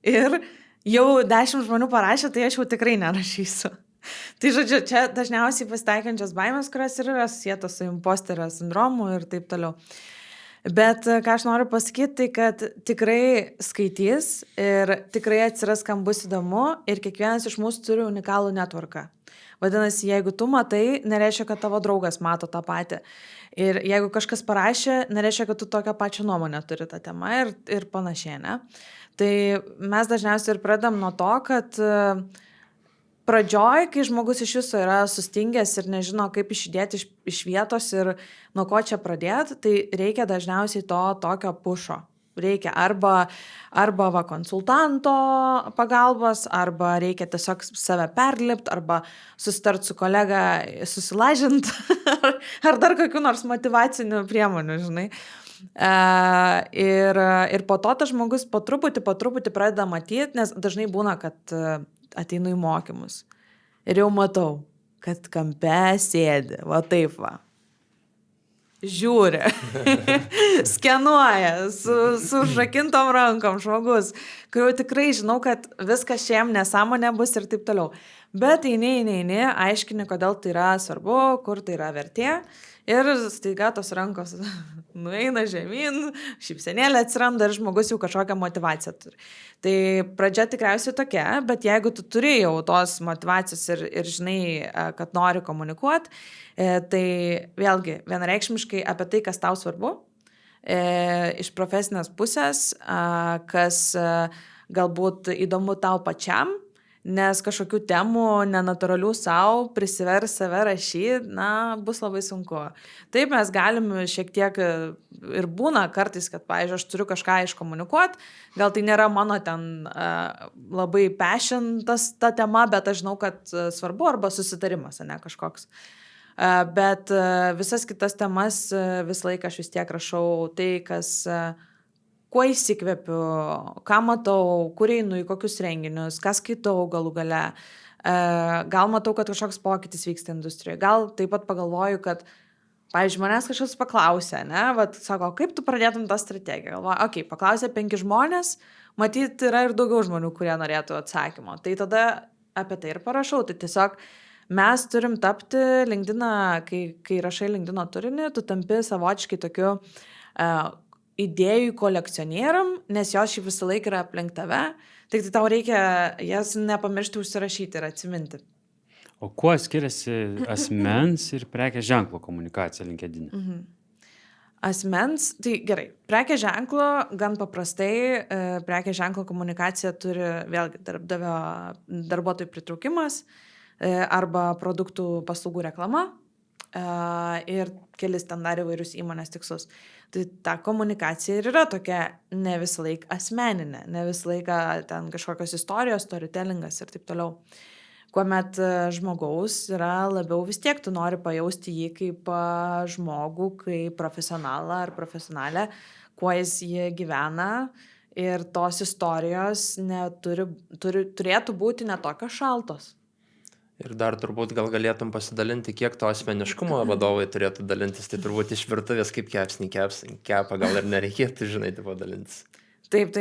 Speaker 1: ir jau 10 žmonių parašė, tai aš jau tikrai nerašysiu. Tai žodžiu, čia dažniausiai pasitaikančios baimės, kurios ir yra susietos su imposterio sindromu ir taip toliau. Bet ką aš noriu pasakyti, tai kad tikrai skaitys ir tikrai atsiras, kam bus įdomu ir kiekvienas iš mūsų turi unikalų networką. Vadinasi, jeigu tu matai, nereiškia, kad tavo draugas mato tą patį. Ir jeigu kažkas parašė, nereiškia, kad tu tokią pačią nuomonę turi tą temą ir panašiai, ne? Tai mes dažniausiai ir pradam nuo to, kad pradžioj, kai žmogus iš viso yra sustingęs ir nežino, kaip išjudėti iš vietos ir nuo ko čia pradėti, tai reikia dažniausiai to tokio pušo. Reikia arba konsultanto pagalbos, arba reikia tiesiog save perlipt, arba susitart su kolega, susilažint, ar dar kokių nors motyvacinių priemonių, žinai. Ir po to tas žmogus po truputį pradeda matyti, nes dažnai būna, kad ateinu į mokymus ir jau matau, kad kampe sėdi, va taip va. Žiūri, skenuoja su užrakintom rankom žmogus, kur jau tikrai žinau, kad viskas šiam nesąmonė bus ir taip toliau. Bet eini, aiškini, kodėl tai yra svarbu, kur tai yra vertė ir staiga tos rankos nueina žemyn, šypsenėlė atsiranda ir žmogus jau kažkokią motivaciją turi. Tai pradžia tikriausiai tokia, bet jeigu tu turi jau tos motivacijos ir žinai, kad nori komunikuoti, tai vėlgi vienareikšmiškai apie tai, kas tau svarbu, iš profesinės pusės, kas galbūt įdomu tau pačiam, nes kažkokių temų nenatūralių savo prisivers save rašyti, bus labai sunku. Taip mes galim šiek tiek ir būna kartais, kad, pavyzdžiui, aš turiu kažką iškomunikuoti, gal tai nėra mano ten labai passiontas ta tema, bet aš žinau, kad svarbu arba susitarimas, ne kažkoks. Bet visas kitas temas visą laiką aš vis tiek rašau tai, kuo įsikvepiu, ką matau, kur einu į kokius renginius, ką skaitau galų gale, gal matau, kad kažkoks pokytis vyksta industrijoje, gal taip pat pagalvoju, kad, pavyzdžiui, manęs kažkas paklausė, ne, vat, sako, kaip tu pradėtum tą strategiją, galvoju, paklausė 5 žmonės, matyt, yra ir daugiau žmonių, kurie norėtų atsakymo, tai tada apie tai ir parašau, tai tiesiog mes turim tapti LinkedIną, kai rašai LinkedIno turinį, tu tampi savotiškai tokiu idėjų kolekcionieriam, nes jos šį visą laiką yra aplink tave, tik tai tau reikia jas nepamiršti užsirašyti ir atsiminti.
Speaker 3: O kuo skiriasi asmens ir prekės ženklo komunikacija LinkedIn?
Speaker 1: Asmens, tai gerai, prekės ženklo gan paprastai, prekės ženklo komunikacija turi vėlgi darbuotojų pritraukimas arba produktų paslaugų reklama ir kelis ten dar įvairius įmonės tikslus. Tai ta komunikacija ir yra tokia ne visą laiką asmeninė, ne visą laiką ten kažkokios istorijos, storytellingas ir taip toliau. Kuomet žmogaus yra labiau vis tiek, tu nori pajausti jį kaip žmogų, kaip profesionalą ar profesionalę, kuo jis jį gyvena ir tos istorijos turėtų būti netokios šaltos.
Speaker 2: Ir dar turbūt gal galėtum pasidalinti, kiek to asmeniškumo vadovai turėtų dalintis, tai turbūt iš virtuvės kaip kepsnį kepa, gal ir nereikėtų, žinai, tai padalintis.
Speaker 1: Taip,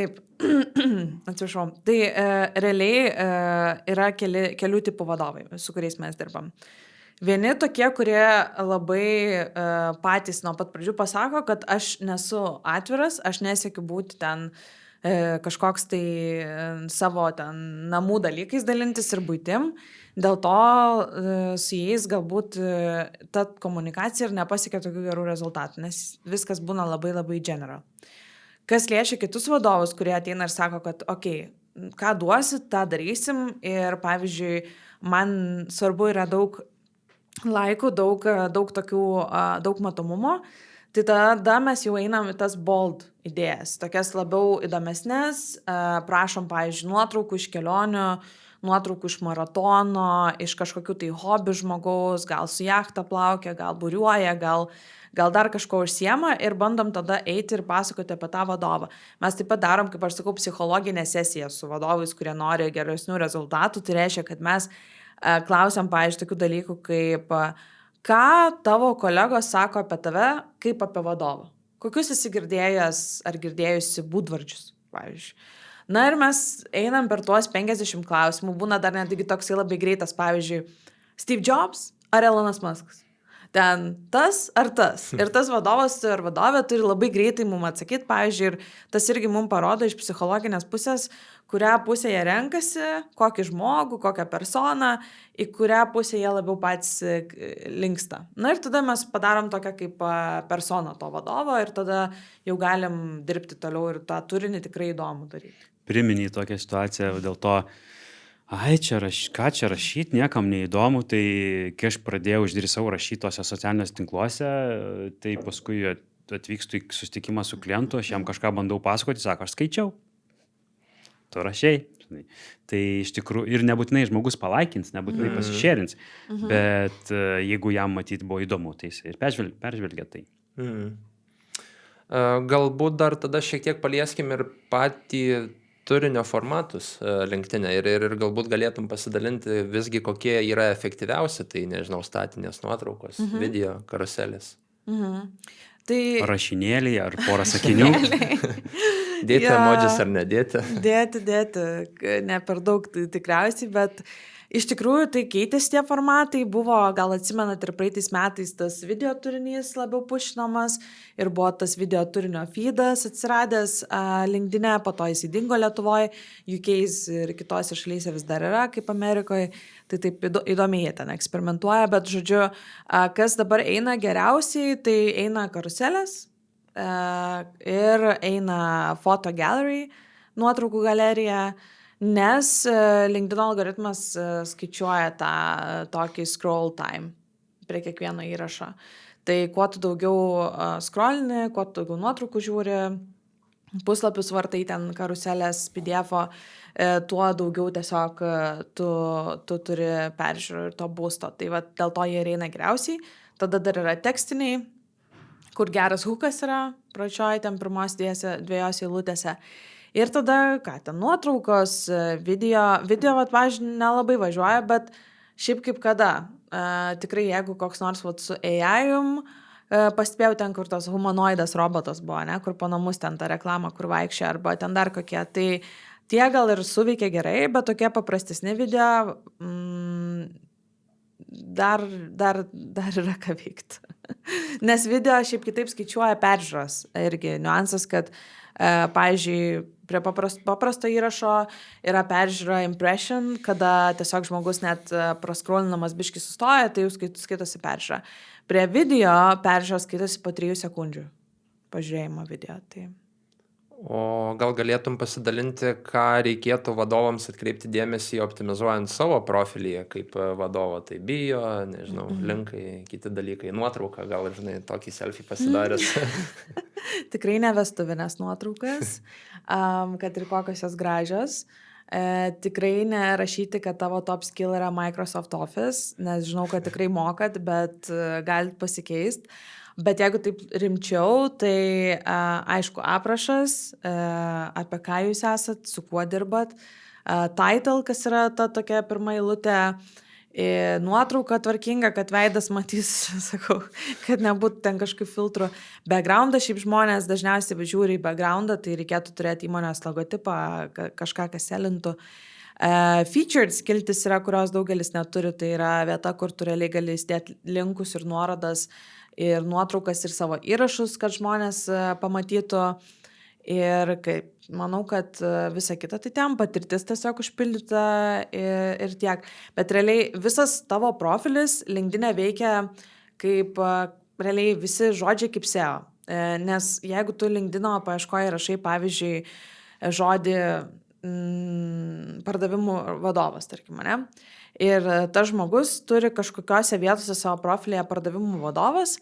Speaker 1: atsiprašau. Tai realiai yra kelių tipų vadovai, su kuriais mes dirbam. Vieni tokie, kurie labai patys nuo pat pradžių pasako, kad aš nesu atviras, aš nesiekiu būti ten kažkoks tai savo ten namų dalykais dalintis ir buitim. Dėl to su jais galbūt ta komunikacija ir nepasiekia tokių gerų rezultatų, nes viskas būna labai labai general. Kas liečia kitus vadovus, kurie ateina ir sako, kad ką duosi, tą darysim ir pavyzdžiui, man svarbu yra daug laikų, daug matomumo, tai tada mes jau einam į tas bold idėjas, tokias labiau įdomesnės, prašom, pavyzdžiui, nuotraukų iš kelionių, nuotraukų iš maratono, iš kažkokių tai hobių žmogaus, gal su jachta plaukia, gal buriuoja, gal dar kažko užsiema ir bandom tada eiti ir pasakoti apie tą vadovą. Mes taip pat darom, kaip aš sakau, psichologinę sesiją su vadovais, kurie nori geresnių rezultatų. Tai reiškia, kad mes klausiam, pavyzdžiui, tokių dalykų kaip ką tavo kolegos sako apie tave, kaip apie vadovą. Kokius esi girdėjęs ar girdėjusi būdvardžius, pavyzdžiui. Na ir mes einam per tuos 50 klausimų, būna dar netgi toksai labai greitas, pavyzdžiui, Steve Jobs ar Elonas Muskas. Ten tas ar tas. Ir tas vadovas ar vadovė turi labai greitai mums atsakyti, pavyzdžiui, ir tas irgi mums parodo iš psichologinės pusės, kurią pusę jie renkasi, kokį žmogų, kokią personą, į kurią pusę jie labiau patys linksta. Na ir tada mes padarom tokią kaip personą to vadovo ir tada jau galim dirbti toliau ir tą turinį tikrai įdomu daryti.
Speaker 3: Priminį tokią situaciją dėl to, ką čia rašyti, niekam neįdomu, tai kai aš pradėjau išdrįsau rašyti tose socialiniuose tinkluose, tai paskui atvykstu į susitikimą su klientu, aš jam kažką bandau pasakoti, sako, aš skaičiau, tu rašei. Tai iš tikrųjų ir nebūtinai žmogus palaikins, nebūtinai pasišerins, bet jeigu jam matyti buvo įdomu, tai jis ir peržvelgia tai.
Speaker 2: Galbūt dar tada šiek tiek palieskim ir patį turinio formatus LinkedIn ir galbūt galėtum pasidalinti visgi kokie yra efektyviausi, tai nežinau, statinės nuotraukos, video, karuselės.
Speaker 1: Tai...
Speaker 3: Rašinėliai ar porą sakinių.
Speaker 2: Dėti emodžius ar nedėti?
Speaker 1: Dėti, ne per daug tikriausiai, bet iš tikrųjų tai keitėsi tie formatai, buvo, gal atsimenat ir praeitais metais tas video turinys labiau pušinamas ir buvo tas video turinio feedas atsiradęs LinkedIn'e, po to jis dingo Lietuvoje, UK's ir kitose šalyse vis dar yra, kaip Amerikoje, tai taip įdomiai jie ten eksperimentuoja, bet žodžiu, kas dabar eina geriausiai, tai eina karuselės ir eina photo gallery, nuotraukų galerija, nes LinkedIn algoritmas skaičiuoja tą tokį scroll time prie kiekvieno įrašo. Tai kuo tu daugiau scrollini, kuo tu daugiau nuotraukų žiūri, puslapius vartai ten karuselės, PDF-o, tuo daugiau tiesiog tu turi peržiūrų ir to būsto. Tai va, dėl to jie eina geriausiai. Tada dar yra tekstiniai, kur geras hookas yra, pradžioj ten pirmos dviejose eilutėse. Ir tada, ką ten, nuotraukos, video vat, pavyzdžiui, nelabai važiuoja, bet šiaip kaip kada. Tikrai, jeigu koks nors vat, su AI-um, pastebėjau ten, kur tos humanoidas robotas buvo, ne, kur po namus ten ta reklama, kur vaikščia, arba ten dar kokie. Tai tie gal ir suveikia gerai, bet tokie paprastesni video dar yra ką veikti. Nes video šiaip kitaip skaičiuoja peržiūros. Irgi niuansas, kad, pavyzdžiui, prie paprasto įrašo yra peržiūra impression, kada tiesiog žmogus net praskrolinamas biškį sustoja, tai jau skaitosi peržiūra. Prie video peržiūra skaitosi po 3 sekundžių pažiūrėjimo video. Tai...
Speaker 2: O gal galėtum pasidalinti, ką reikėtų vadovams atkreipti dėmesį optimizuojant savo profilį, kaip vadovo, tai bio, nežinau, linkai, kiti dalykai, nuotrauka, gal, žinai, tokį selfie pasidaręs.
Speaker 1: Tikrai ne vestuvinės nuotraukas, kad ir kokios jos gražios. Tikrai nerašyti, kad tavo top skill yra Microsoft Office, nes žinau, kad tikrai mokat, bet galit pasikeist. Bet jeigu taip rimčiau, tai aišku aprašas, apie ką jūs esat, su kuo dirbat, title, kas yra ta tokia pirma eilutė, nuotrauka tvarkinga, kad veidas matys, sakau, kad nebūtų ten kažkokių filtrų. Backgroundą šiaip žmonės dažniausiai žiūri į backgroundą, tai reikėtų turėti įmonės logotipą, kažką, kas selintų. Featured skiltis yra, kurios daugelis neturi, tai yra vieta, kur tu realiai gali įdėti linkus ir nuorodas ir nuotraukas ir savo įrašus, kad žmonės pamatytų. Ir kaip, manau, kad visa kita tai ten patirtis tiesiog užpildyta ir tiek. Bet realiai visas tavo profilis LinkedIn veikia kaip realiai visi žodžiai kaip SEO. Nes jeigu tu LinkedIn paieškoji rašai, pavyzdžiui, žodį pardavimų vadovas, tarkim, ne? Ir tas žmogus turi kažkokiose vietose savo profilyje pardavimų vadovas,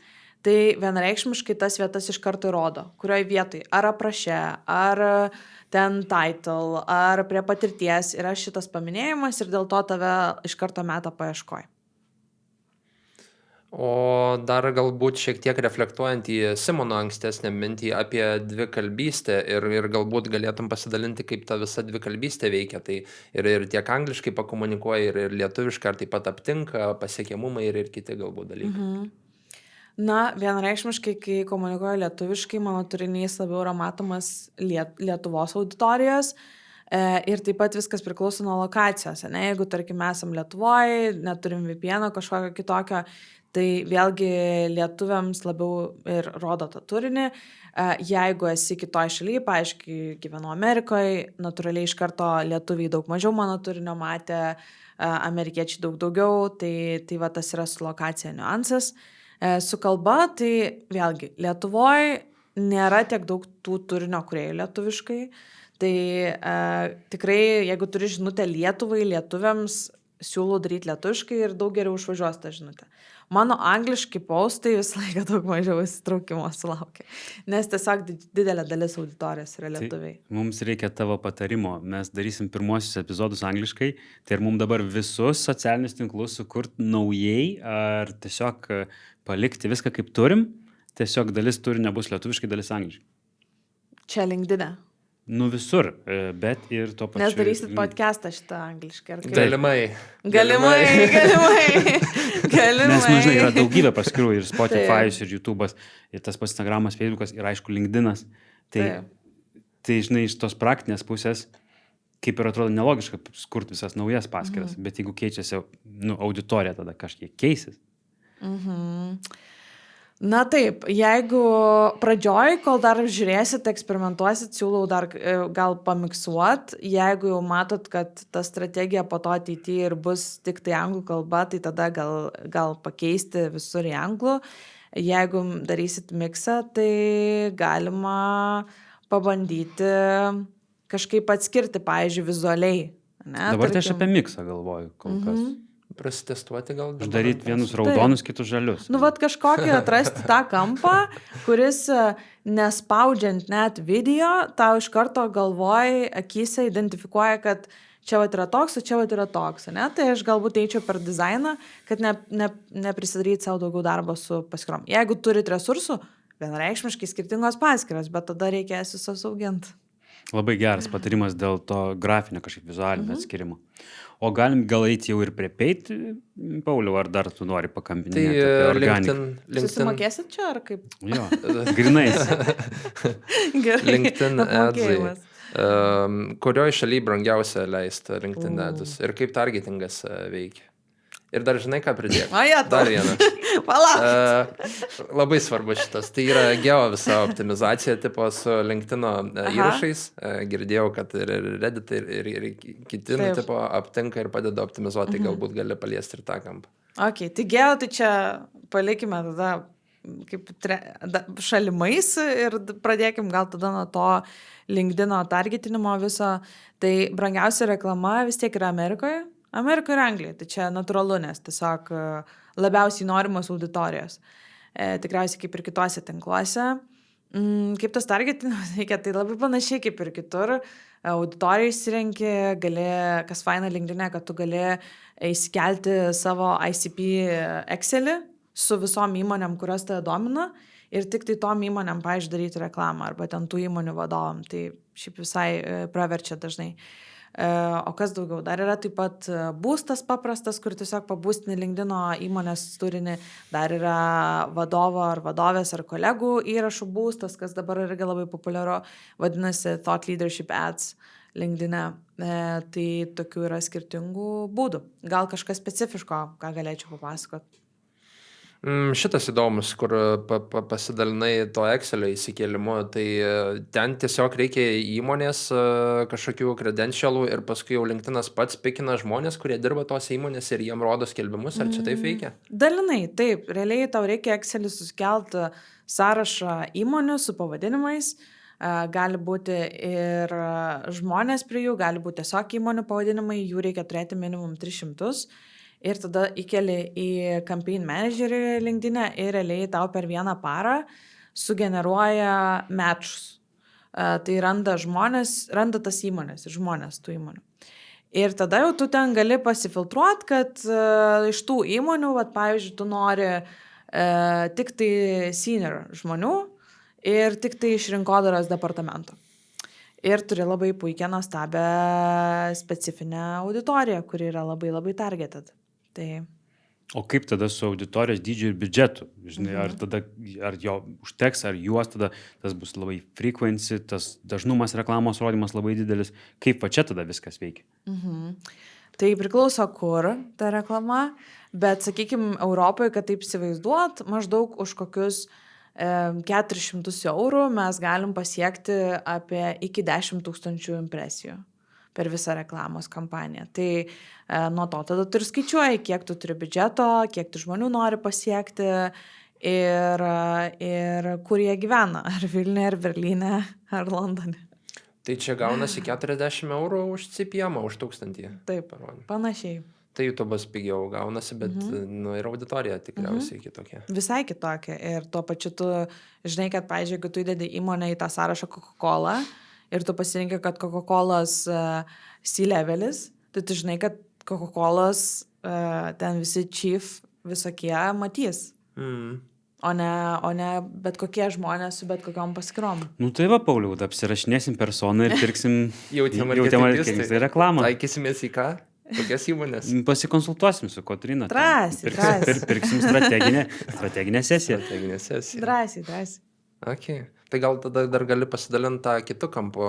Speaker 1: tai vienareikšmiškai tas vietas iš karto įrodo, kurioje vietoj, ar apraše, ar ten title, ar prie patirties yra šitas paminėjimas ir dėl to tave iš karto meta paieškoj.
Speaker 2: O dar galbūt šiek tiek reflektuojant į Simono ankstesnę mintį apie dvikalbystę ir galbūt galėtum pasidalinti, kaip ta visa dvikalbystė veikia. Tai ir tiek angliškai pakomunikuoja, ir lietuviškai, ar taip pat aptinka pasiekiamumai ir kiti galbūt dalykai.
Speaker 1: Na, vienareikšmiškai, kai komunikuoju lietuviškai, mano turinys labiau yra matomas Lietuvos auditorijos. Ir taip pat viskas priklauso nuo lokacijos. Ne? Jeigu, tarkim, esam Lietuvoje, neturim VPN kažkokio kitokio, tai vėlgi lietuviams labiau ir rodo tą turinį. Jeigu esi kitoj šalyje, paaiškiai, gyvenu Amerikoje, natūraliai iš karto lietuviai daug mažiau mano turinio matė, amerikiečiai daug daugiau, tai va tas yra su lokacija niuansas. Su kalba, tai vėlgi, Lietuvoje nėra tiek daug tų turinio kūrėjų lietuviškai. Tai tikrai, jeigu turi žinutę Lietuvai, lietuviams, siūlau daryti lietuviškai ir daug geriau užvažiuos tą žinutę. Mano angliški postai visą laiką daug mažiau įsitraukimo sulaukia, nes tiesiog didelė dalis auditorijos yra lietuviai.
Speaker 3: Tai mums reikia tavo patarimo, mes darysim pirmosius epizodus angliškai, tai ir mums dabar visus socialinius tinklus sukurti naujai, ar tiesiog palikti viską kaip turim, tiesiog dalis turinio bus lietuviškai, dalis angliškai.
Speaker 1: Čia LinkedIn.
Speaker 3: Nu visur, bet ir tuo pačiu.
Speaker 1: Nes darysit podcastą šitą angliškai.
Speaker 2: Galimai.
Speaker 3: Nes, nu, žinai, yra daugybė paskirų ir Spotify'us, ir YouTube'as, ir tas pats Instagram'as, Facebook'as, ir aišku LinkedIn'as. Tai, žinai, iš tos praktinės pusės, kaip ir atrodo nelogiška skurti visas naujas paskyras, bet jeigu keičiasi, auditorija, tada kažkiek keisis.
Speaker 1: Na taip, jeigu pradžioj, kol dar žiūrėsit, eksperimentuosit, siūlau dar gal pamiksuot, jeigu jau matot, kad ta strategija po to ateityje ir bus tik tai anglų kalba, tai tada gal pakeisti visur į anglų. Jeigu darysit miksą, tai galima pabandyti kažkaip atskirti, pavyzdžiui, vizualiai. Ne,
Speaker 3: dabar tai aš apie miksą galvoju kol kas.
Speaker 2: Prasitestuoti gal.
Speaker 3: Uždaryti vienus raudonus, kitus žalius.
Speaker 1: Nu, vat kažkokį atrasti tą kampą, kuris nespaudžiant net video, tau iš karto galvoj, akyse identifikuoja, kad čia vat yra toks, o čia vat yra toks. Ne? Tai aš galbūt eičiau per dizainą, kad neprisidaryti savo daugiau darbo su paskyrom. Jeigu turit resursų, vienareikšmiškai skirtingos paskyros, bet tada reikės visos auginti.
Speaker 3: Labai geras patarimas dėl to grafinio kažkaip vizualinio atskirimo. O galim gal eiti jau ir prie paid, Pauliau, ar dar tu nori
Speaker 2: Tai
Speaker 3: pakampinėti apie organiką?
Speaker 2: LinkedIn,
Speaker 1: Susimokėsit čia ar kaip?
Speaker 3: Jo, grinais.
Speaker 1: Gerai.
Speaker 2: LinkedIn adsai.
Speaker 1: Apmokėjimas.
Speaker 2: Kurioje šalyje brangiausia leisti LinkedIn
Speaker 1: O.
Speaker 2: adus ir kaip targetingas veikia. Ir dar žinai, ką pridėti.
Speaker 1: O, jetau.
Speaker 2: Dar vieną.
Speaker 1: Palauk.
Speaker 2: Labai svarbu šitas. Tai yra geo visa optimizacija tipo su LinkedIn'o įrašais. Girdėjau, kad ir Reddit ir kiti
Speaker 1: Taip.
Speaker 2: tipo aptinka ir padeda optimizuoti, tai galbūt gali paliesti ir tą kampą.
Speaker 1: Ok, tai geo, tai čia palikime tada kaip šalimais ir pradėkim gal tada nuo to LinkedIn'o targetinimo viso. Tai brangiausia reklama vis tiek yra Amerikoje. Amerikoje ir Anglijoje, tai čia natūralu, nes tiesiog labiausiai norimos auditorijos. Tikriausiai kaip ir kitose tinkluose. Kaip tas targetinimas veikia, tai labai panašiai kaip ir kitur. Auditoriją įsirenki, gali, kas faina LinkedIn'e, kad tu gali įsikelti savo ICP Excelį su visom įmonėm, kurios tave domina ir tik tai tom įmonėm, pavyzdžiui, daryti reklamą arba ten tų įmonių vadovam. Tai šiaip visai praverčia dažnai. O kas daugiau? Dar yra taip pat būstas paprastas, kur tiesiog pabūstini LinkedIn'o įmonės turinį. Dar yra vadovo ar vadovės ar kolegų įrašų būstas, kas dabar irgi labai populiaru, vadinasi Thought Leadership Ads LinkedIn'e. Tai tokių yra skirtingų būdų. Gal kažkas specifiško, ką galėčiau papasakoti?
Speaker 2: Šitas įdomus, kur pasidalinai to Excelio įsikėlimu, tai ten tiesiog reikia įmonės kažkokių credentialų ir paskui jau LinkedInas pats pikina žmonės, kurie dirba tose įmonės ir jiem rodo skelbimus, ar čia taip veikia?
Speaker 1: Dalinai, taip. Realiai tau reikia Excelį susikelti sąrašą įmonių su pavadinimais. Gali būti ir žmonės prie jų, gali būti tiesiog įmonių pavadinimai, jų reikia turėti minimum 300. Ir tada įkeli į campaign managerį LinkedIn'e ir realiai tau per vieną parą sugeneruoja matchus. Tai randa tas įmonės ir žmonės tų įmonių. Ir tada jau tu ten gali pasifiltruoti, kad iš tų įmonių, vat, pavyzdžiui, tu nori tik tai senior žmonių ir tik tai iš rinkodaros departamento. Ir turi labai puikią nuostabią specifinę auditoriją, kuri yra labai labai targeted. Tai...
Speaker 3: O kaip tada su auditorijos dydžiu ir biudžetu? Žinai, ar jo užteks, ar juos tada tas bus labai frequency, tas dažnumas reklamos rodymas labai didelis. Kaip va čia tada viskas veikia?
Speaker 1: Tai priklauso kur ta reklama, bet sakykime Europoje, kad taip įsivaizduot, maždaug už kokius 400 eurų mes galim pasiekti apie iki 10 000 impresijų per visą reklamos kampaniją. Tai nuo to tada tu ir skaičiuoji, kiek tu turi biudžeto, kiek tu žmonių nori pasiekti ir kur jie gyvena, ar Vilniuje, ar Berlyne, ar Londone.
Speaker 2: Tai čia gaunasi 40 eurų už CPM, už 1000.
Speaker 1: Taip, panašiai.
Speaker 2: Tai YouTube'as pigiau gaunasi, bet ir auditorija tikriausiai kitokia.
Speaker 1: Visai kitokia. Ir tuo pačiu tu žinai, kad, pavyzdžiui, jeigu tu įdedi įmonę į tą sąrašą Coca-Cola ir tu pasirinkai, kad Coca-Colas C-levelis, tai tu žinai, kad Coca-Colas ten visi chief visokie matys. O ne bet kokie žmonės su bet kokiom paskirom.
Speaker 3: Nu tai va, Pauliau, apsirašinėsim personą ir pirksim
Speaker 2: Jautėm
Speaker 3: reklamą.
Speaker 2: Taikysimės į ką? Kokias įmonės?
Speaker 3: Pasikonsultuosim su Kotryna.
Speaker 1: Drąsiai.
Speaker 3: Pirksim strateginę sesiją.
Speaker 2: Strateginė sesija.
Speaker 1: Drąsiai.
Speaker 2: Okay. Tai gal tada dar gali pasidalinti tą kitų kampų,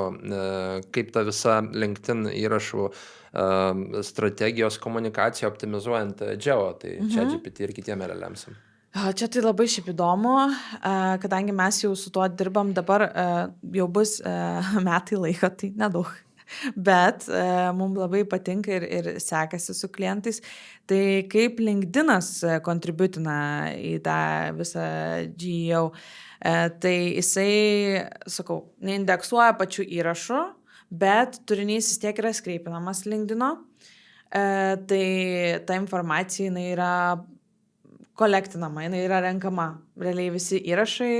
Speaker 2: kaip ta visa LinkedIn įrašų strategijos komunikacija optimizuojant geo, tai ChatGPT ir kitiem LLMs.
Speaker 1: Čia tai labai šiaip įdomu, kadangi mes jau su tuo dirbam dabar, jau bus metai laiko, tai nedaug. Bet mums labai patinka ir sekasi su klientais. Tai kaip LinkedInas kontributina į tą visą GEO, tai jisai, sakau, neindeksuoja pačių įrašų, bet turinys vis tiek yra skreipinamas LinkedIno. Tai ta informacija jinai yra kolektinama, jinai yra renkama. Realiai visi įrašai,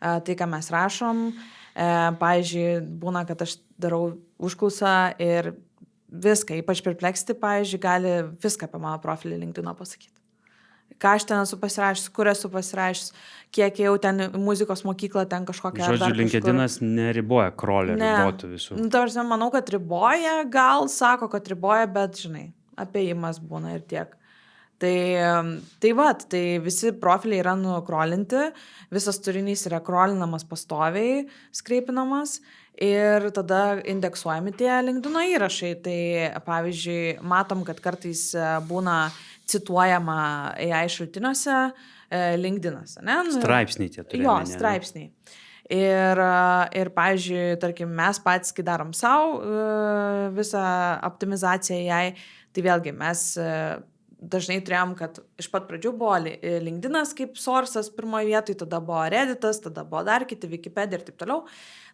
Speaker 1: tai ką mes rašom. Pavyzdžiui, būna, kad aš darau užklausą ir viską, ypač Perplexity, pavyzdžiui, gali viską apie mano profilį LinkedIno pasakyti. ką aš ten esu pasirašęs, kur esu pasirašęs, kiek jau ten muzikos mokyklą ten kažkokią.
Speaker 3: Žodžiu, LinkedInas neriboja krolerių, botų visų.
Speaker 1: Nu, tarsi, manau, kad riboja, gal sako, kad riboja, bet, žinai, apėjimas būna ir tiek. Tai visi profiliai yra nukrolinti, visas turinys yra krolinamas pastoviai, skreipinamas ir tada indeksuojami tie LinkedIno įrašai. Tai pavyzdžiui, matom, kad kartais būna cituojama AI šaltiniuose LinkedInas, ne?
Speaker 3: Straipsniai tie turi.
Speaker 1: Jo, straipsniai. Ir pavyzdžiui, tarkim, mes patys, kai darom savo visą optimizaciją AI, tai vėlgi mes dažnai turėjom, kad iš pat pradžių buvo LinkedInas kaip source'as pirmoje vietoje, tada buvo Redditas, tada buvo dar kiti, Wikipedia ir taip toliau.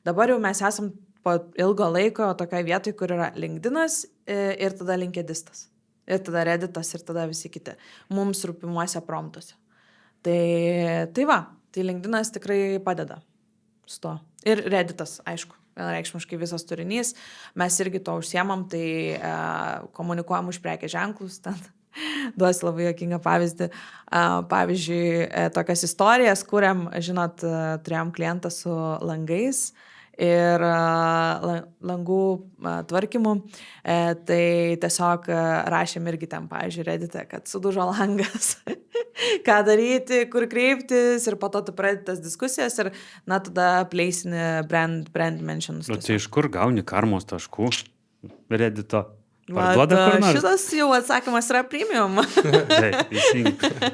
Speaker 1: Dabar jau mes esam po ilgo laiko tokioje vietoje, kur yra LinkedInas ir tada LinkedIstas. Ir tada Redditas ir tada visi kiti. Mums rūpimuose promptuose. Tai LinkedInas tikrai padeda su to. Ir Redditas, aišku. Vienareikšmiškai visas turinys. Mes irgi to užsiemam, tai komunikuojam už prekės ženklus ten. Duosiu labai juokingą pavyzdį. Pavyzdžiui, tokias istorijas kuriam, žinot, turėjom klientą su langais ir langų tvarkymu. Tai tiesiog rašėm irgi ten, pavyzdžiui, Reddite, kad sudužo langas. Ką daryti, kur kreiptis ir po to tu pradedi tas diskusijas ir, na, tada pleisini brand mentionus.
Speaker 3: Tai iš kur gauni karmos taškų Reddito? Parduoda kur nors?
Speaker 1: Šitas jau atsakymas yra premium.
Speaker 3: Teisingai.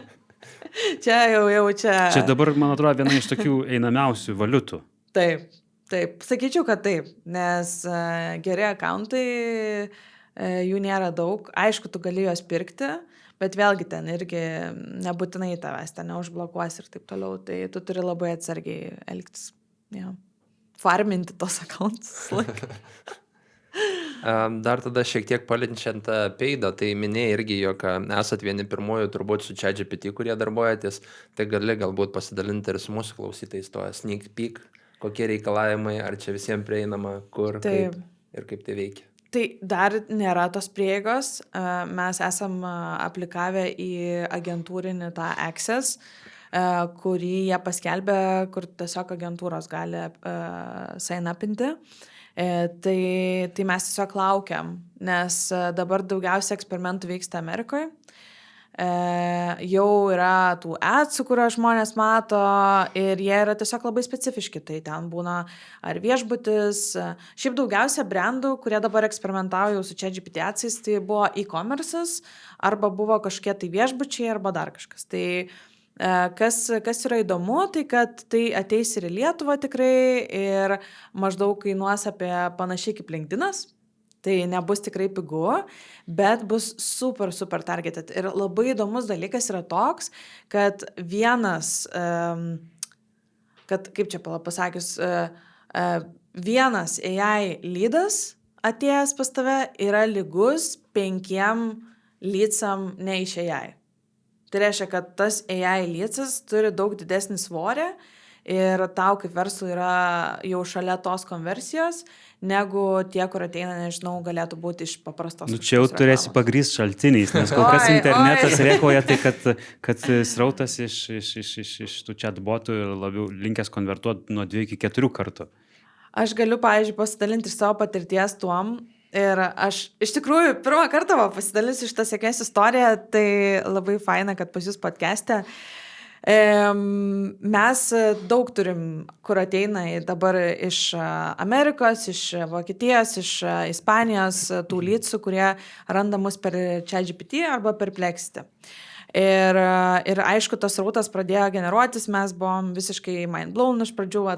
Speaker 1: Čia jau čia.
Speaker 3: Čia dabar, man atrodo, viena iš tokių einamiausių valiutų.
Speaker 1: Taip. Sakyčiau, kad taip, nes geri akauntai, jų nėra daug. Aišku, tu gali juos pirkti, bet vėlgi ten irgi nebūtinai tavęs ten neužblokuos ir taip toliau. Tai tu turi labai atsargiai elgtis. Ja. Farminti tos akauntus.
Speaker 2: Dar tada šiek tiek palinčiant peidą, tai minėjai irgi, jog esat vieni pirmųjų turbūt su ChatGPT, kurie darbuojatės, tai gali galbūt pasidalinti ir su mūsų klausytais to sneak peek, kokie reikalavimai, ar čia visiems prieinama, kur, kaip ir kaip tai veikia.
Speaker 1: Tai dar nėra tos prieigos, mes esam aplikavę į agentūrinį tą Access, kurį jie paskelbė, kur tiesiog agentūros gali sign upinti. Tai mes tiesiog laukiam, nes dabar daugiausia eksperimentų vyksta Amerikoje. Jau yra tų adsų, kurio žmonės mato ir jie yra tiesiog labai specifiški. Tai ten būna ar viešbutis. Šiaip daugiausia brandų, kurie dabar eksperimentavo jau su ChatGPT adsais, tai buvo e-commerce'as arba buvo kažkokie tai viešbučiai arba dar kažkas. Tai kas yra įdomu, tai kad tai ateis ir į Lietuvą tikrai ir maždaug kainuos apie panašiai kaip LinkedInas. Tai nebus tikrai pigu, bet bus super targeted. Ir labai įdomus dalykas yra toks, kad kaip čia pasakius, vienas AI lydas atėjęs pas tave yra lygus 5 lydsam ne iš AI. Tai reiškia, kad tas AI lydsas turi daug didesnį svorį ir tau kaip verslui yra jau šalia tos konversijos, negu tie, kur ateina, nežinau, galėtų būti iš paprastos.
Speaker 3: Čia jau turėsi pagrįst šaltiniais, nes kol kas internetas rėkoja tai, kad srautas iš tų chatbotų labiau linkęs konvertuoti nuo 2 iki 4 kartų.
Speaker 1: Aš galiu, pavyzdžiui, pasidalinti iš savo patirties tuom. Ir aš iš tikrųjų pirmą kartą pasidalinsiu šitą sėkmės istoriją, tai labai faina, kad pas jūs podcast'e. Mes daug turim, kur ateina dabar iš Amerikos, iš Vokietijos, iš Ispanijos, tų lydsų, kurie randa mus per ChatGPT arba per Perplexity. Ir aišku, tas srautas pradėjo generuotis, mes buvom visiškai mind blown iš pradžių,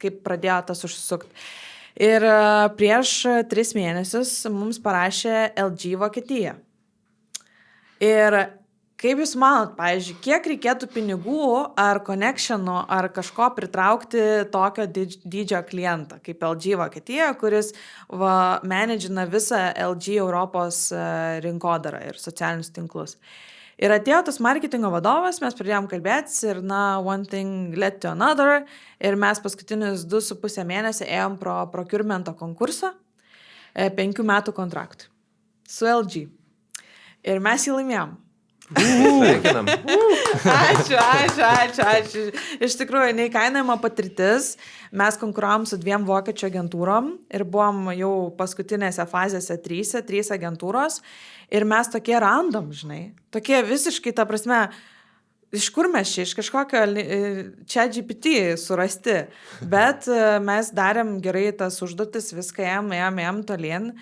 Speaker 1: kaip pradėjo tas užsisukti. Ir prieš 3 mėnesius mums parašė LG Vokietija. Ir kaip jūs manot, pavyzdžiui, kiek reikėtų pinigų ar connectionų ar kažko pritraukti tokio dydžio klientą kaip LG Vokietija, kuris managina visą LG Europos rinkodarą ir socialinius tinklus. Ir atėjo tas marketingo vadovas, mes pradėjom kalbėtis ir one thing led to another ir mes paskutinius 2,5 mėnesį ėjom pro procuremento konkursą 5 metų kontraktui su LG. Ir mes jį laimėjom.
Speaker 2: Sveikinam.
Speaker 1: Ačiū. Iš tikrųjų, neįkainojama patirtis. Mes konkuravom su 2 vokiečių agentūrom ir buvom jau paskutinėse fazėse 3 agentūros. Ir mes tokie random, žinai. Tokie visiškai, ta prasme, iš kur mes čia, iš kažkokio ChatGPT surasti. Bet mes darėm gerai tas užduotis, viską ėjom tolien.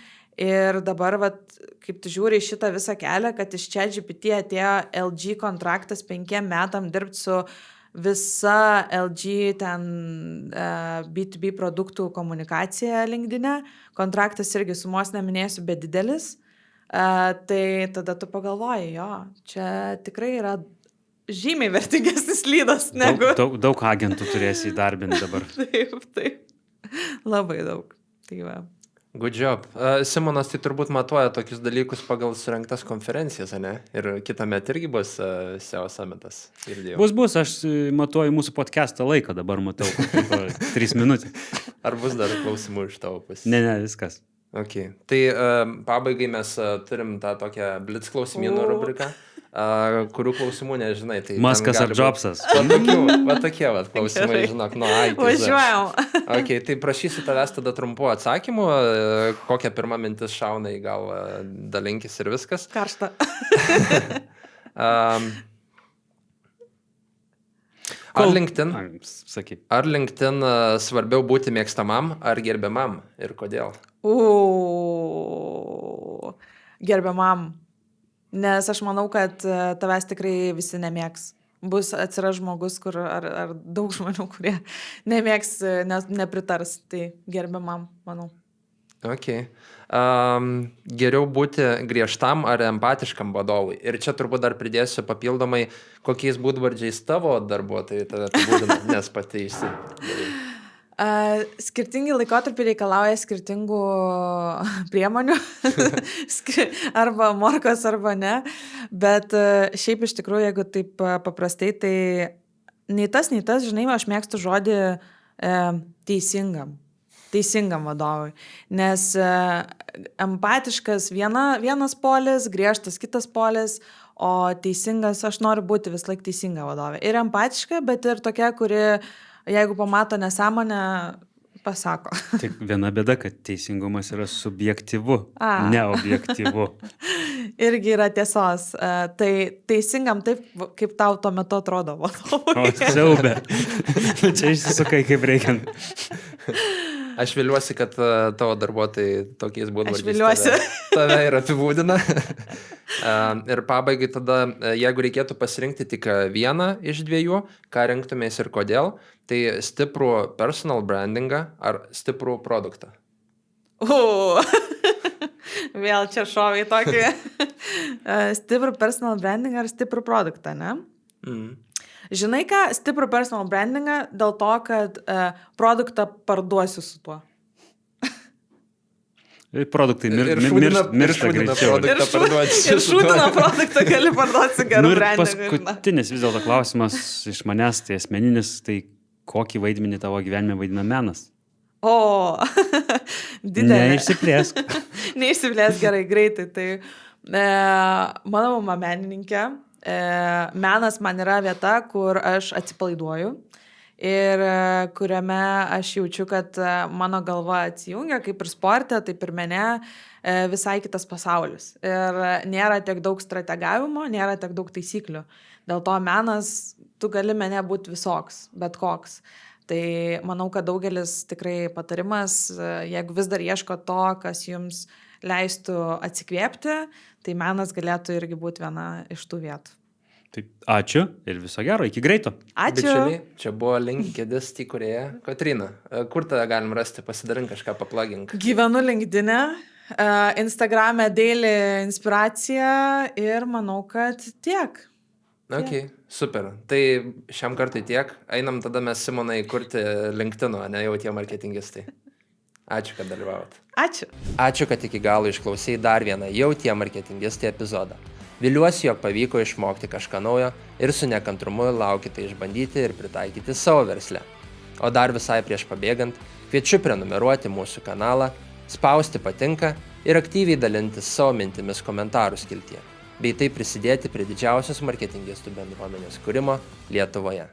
Speaker 1: Ir dabar, vat, kaip tu žiūri į šitą visą kelią, kad iš ChatGPT atėjo LG kontraktas 5 metam dirbti su visa LG ten B2B produktų komunikacija LinkedIn'e. Kontraktas irgi sumos neminėsiu, bet didelis. Tai tada tu pagalvoji, jo, čia tikrai yra žymiai vertingesnis lydas negu...
Speaker 3: Daug agentų turėsi įdarbinti dabar.
Speaker 1: Taip. Labai daug. Tai va.
Speaker 2: Good job. Simonas tai turbūt matuoja tokius dalykus pagal surengtas konferencijas, ne? Ir kitąmet irgi bus SEO summitas.
Speaker 3: Bus, aš matuoju mūsų podcast'o laiką, dabar matau 3 minutės.
Speaker 2: Ar bus dar klausimų iš tavo pusės?
Speaker 3: Ne, viskas.
Speaker 2: Ok. Tai pabaigai mes turim tą tokią blitz klausimynų rubriką. Kurių klausimų nežinai. Tai
Speaker 3: Muskas ar Jobsas?
Speaker 2: Va tokie klausimai, žinok, nuo A iki Z.
Speaker 1: Važiuojam.
Speaker 2: Ok, tai prašysiu tavęs tada trumpų atsakymų, kokia pirma mintis šauna į galvą, dalinkis ir viskas.
Speaker 1: Karšta.
Speaker 2: Ar LinkedIn svarbiau būti mėgstamam ar gerbiamam ir kodėl?
Speaker 1: Gerbiamam. Nes aš manau, kad tavęs tikrai visi nemėgs. Atsiras žmogus, ar daug žmonių, kurie nemėgs, nepritars. Tai gerbiamam, manau.
Speaker 2: Ok. Geriau būti griežtam ar empatiškam vadovui. Ir čia turbūt dar pridėsiu papildomai, kokiais būdvardžiais tavo darbuotojai tave apibūdina, nes pati išsidarė.
Speaker 1: Skirtingi laikotarpiai reikalauja skirtingų priemonių, arba morkos, arba ne, bet šiaip iš tikrųjų, jeigu taip paprastai, tai nei tas, žinai, aš mėgstu žodį teisingam vadovui, nes empatiškas vienas polis, griežtas kitas polis, o teisingas, aš noriu būti vis laik teisinga vadovė. Ir empatiška, bet ir tokia, kuri jeigu pamato nesąmonę, pasako.
Speaker 3: Tik viena bėda, kad teisingumas yra subjektyvu, neobjektyvu.
Speaker 1: Irgi yra tiesos. Tai teisingam taip, kaip tau tuo metu atrodo vadovui.
Speaker 3: O siaubė. Čia išsisukai kaip reikiant.
Speaker 2: Aš viliuosi, kad tavo darbuotojai tokiais būdvardžiais
Speaker 1: Aš viliuosi.
Speaker 2: Tave ir apibūdina. Ir pabaigai tada, jeigu reikėtų pasirinkti tik vieną iš 2, ką rinktumės ir kodėl, tai stiprų personal brandingą ar stiprų produktą?
Speaker 1: Vėl čia šoviai tokį. Stiprų personal brandingą ar stiprų produktą, ne? Žinai ką, stiprų personal brandingą dėl to, kad produktą parduosiu su tuo.
Speaker 3: Produktai miršta greičiau.
Speaker 1: Ir šūdina produktą gali parduoti su geru brandingu.
Speaker 3: Paskutinis vis dėlto klausimas iš manęs, tai asmeninis, tai kokį vaidmenį tavo gyvenime vaidina menas?
Speaker 1: Didelė.
Speaker 3: Neišsiplėsk.
Speaker 1: Gerai, greitai. Tai mano mama menininkė. Menas man yra vieta, kur aš atsipalaiduoju ir kuriame aš jaučiu, kad mano galva atsijungia, kaip ir sporte, taip ir mene, visai kitas pasaulis. Ir nėra tiek daug strategavimo, nėra tiek daug taisyklių. Dėl to menas, tu gali mene būti visoks, bet koks. Tai manau, kad daugelis tikrai patarimas, jeigu vis dar ieško to, kas jums leistų atsikvėpti, tai menas galėtų irgi būti viena iš tų vietų.
Speaker 3: Taip, ačiū ir viso gero, iki greito.
Speaker 1: Ačiū.
Speaker 2: Bičiuliai, čia buvo LinkedIn įkūrėja Kotryna. Kur tave galim rasti, pasidarink kažką, paplagink?
Speaker 1: Gyvenu LinkedIn'e, Instagram'e daily inspiracija ir manau, kad tiek.
Speaker 2: Ok, super. Tai šiam kartui tiek. Einam tada mes Simonai kurti LinkedIn'o, ne jau tie marketingistai. Ačiū, kad dalyvavot.
Speaker 1: Ačiū.
Speaker 2: Ačiū, kad iki galo išklausai dar vieną jau tie marketingistai epizodą. Viliuosi, jog pavyko išmokti kažką naujo ir su nekantrumu laukite išbandyti ir pritaikyti savo versle. O dar visai prieš pabėgant, kviečiu prenumeruoti mūsų kanalą, spausti patinka ir aktyviai dalintis savo mintimis komentarų skiltyje. bei taip prisidėti prie didžiausios marketingistų bendruomenės kūrimo Lietuvoje.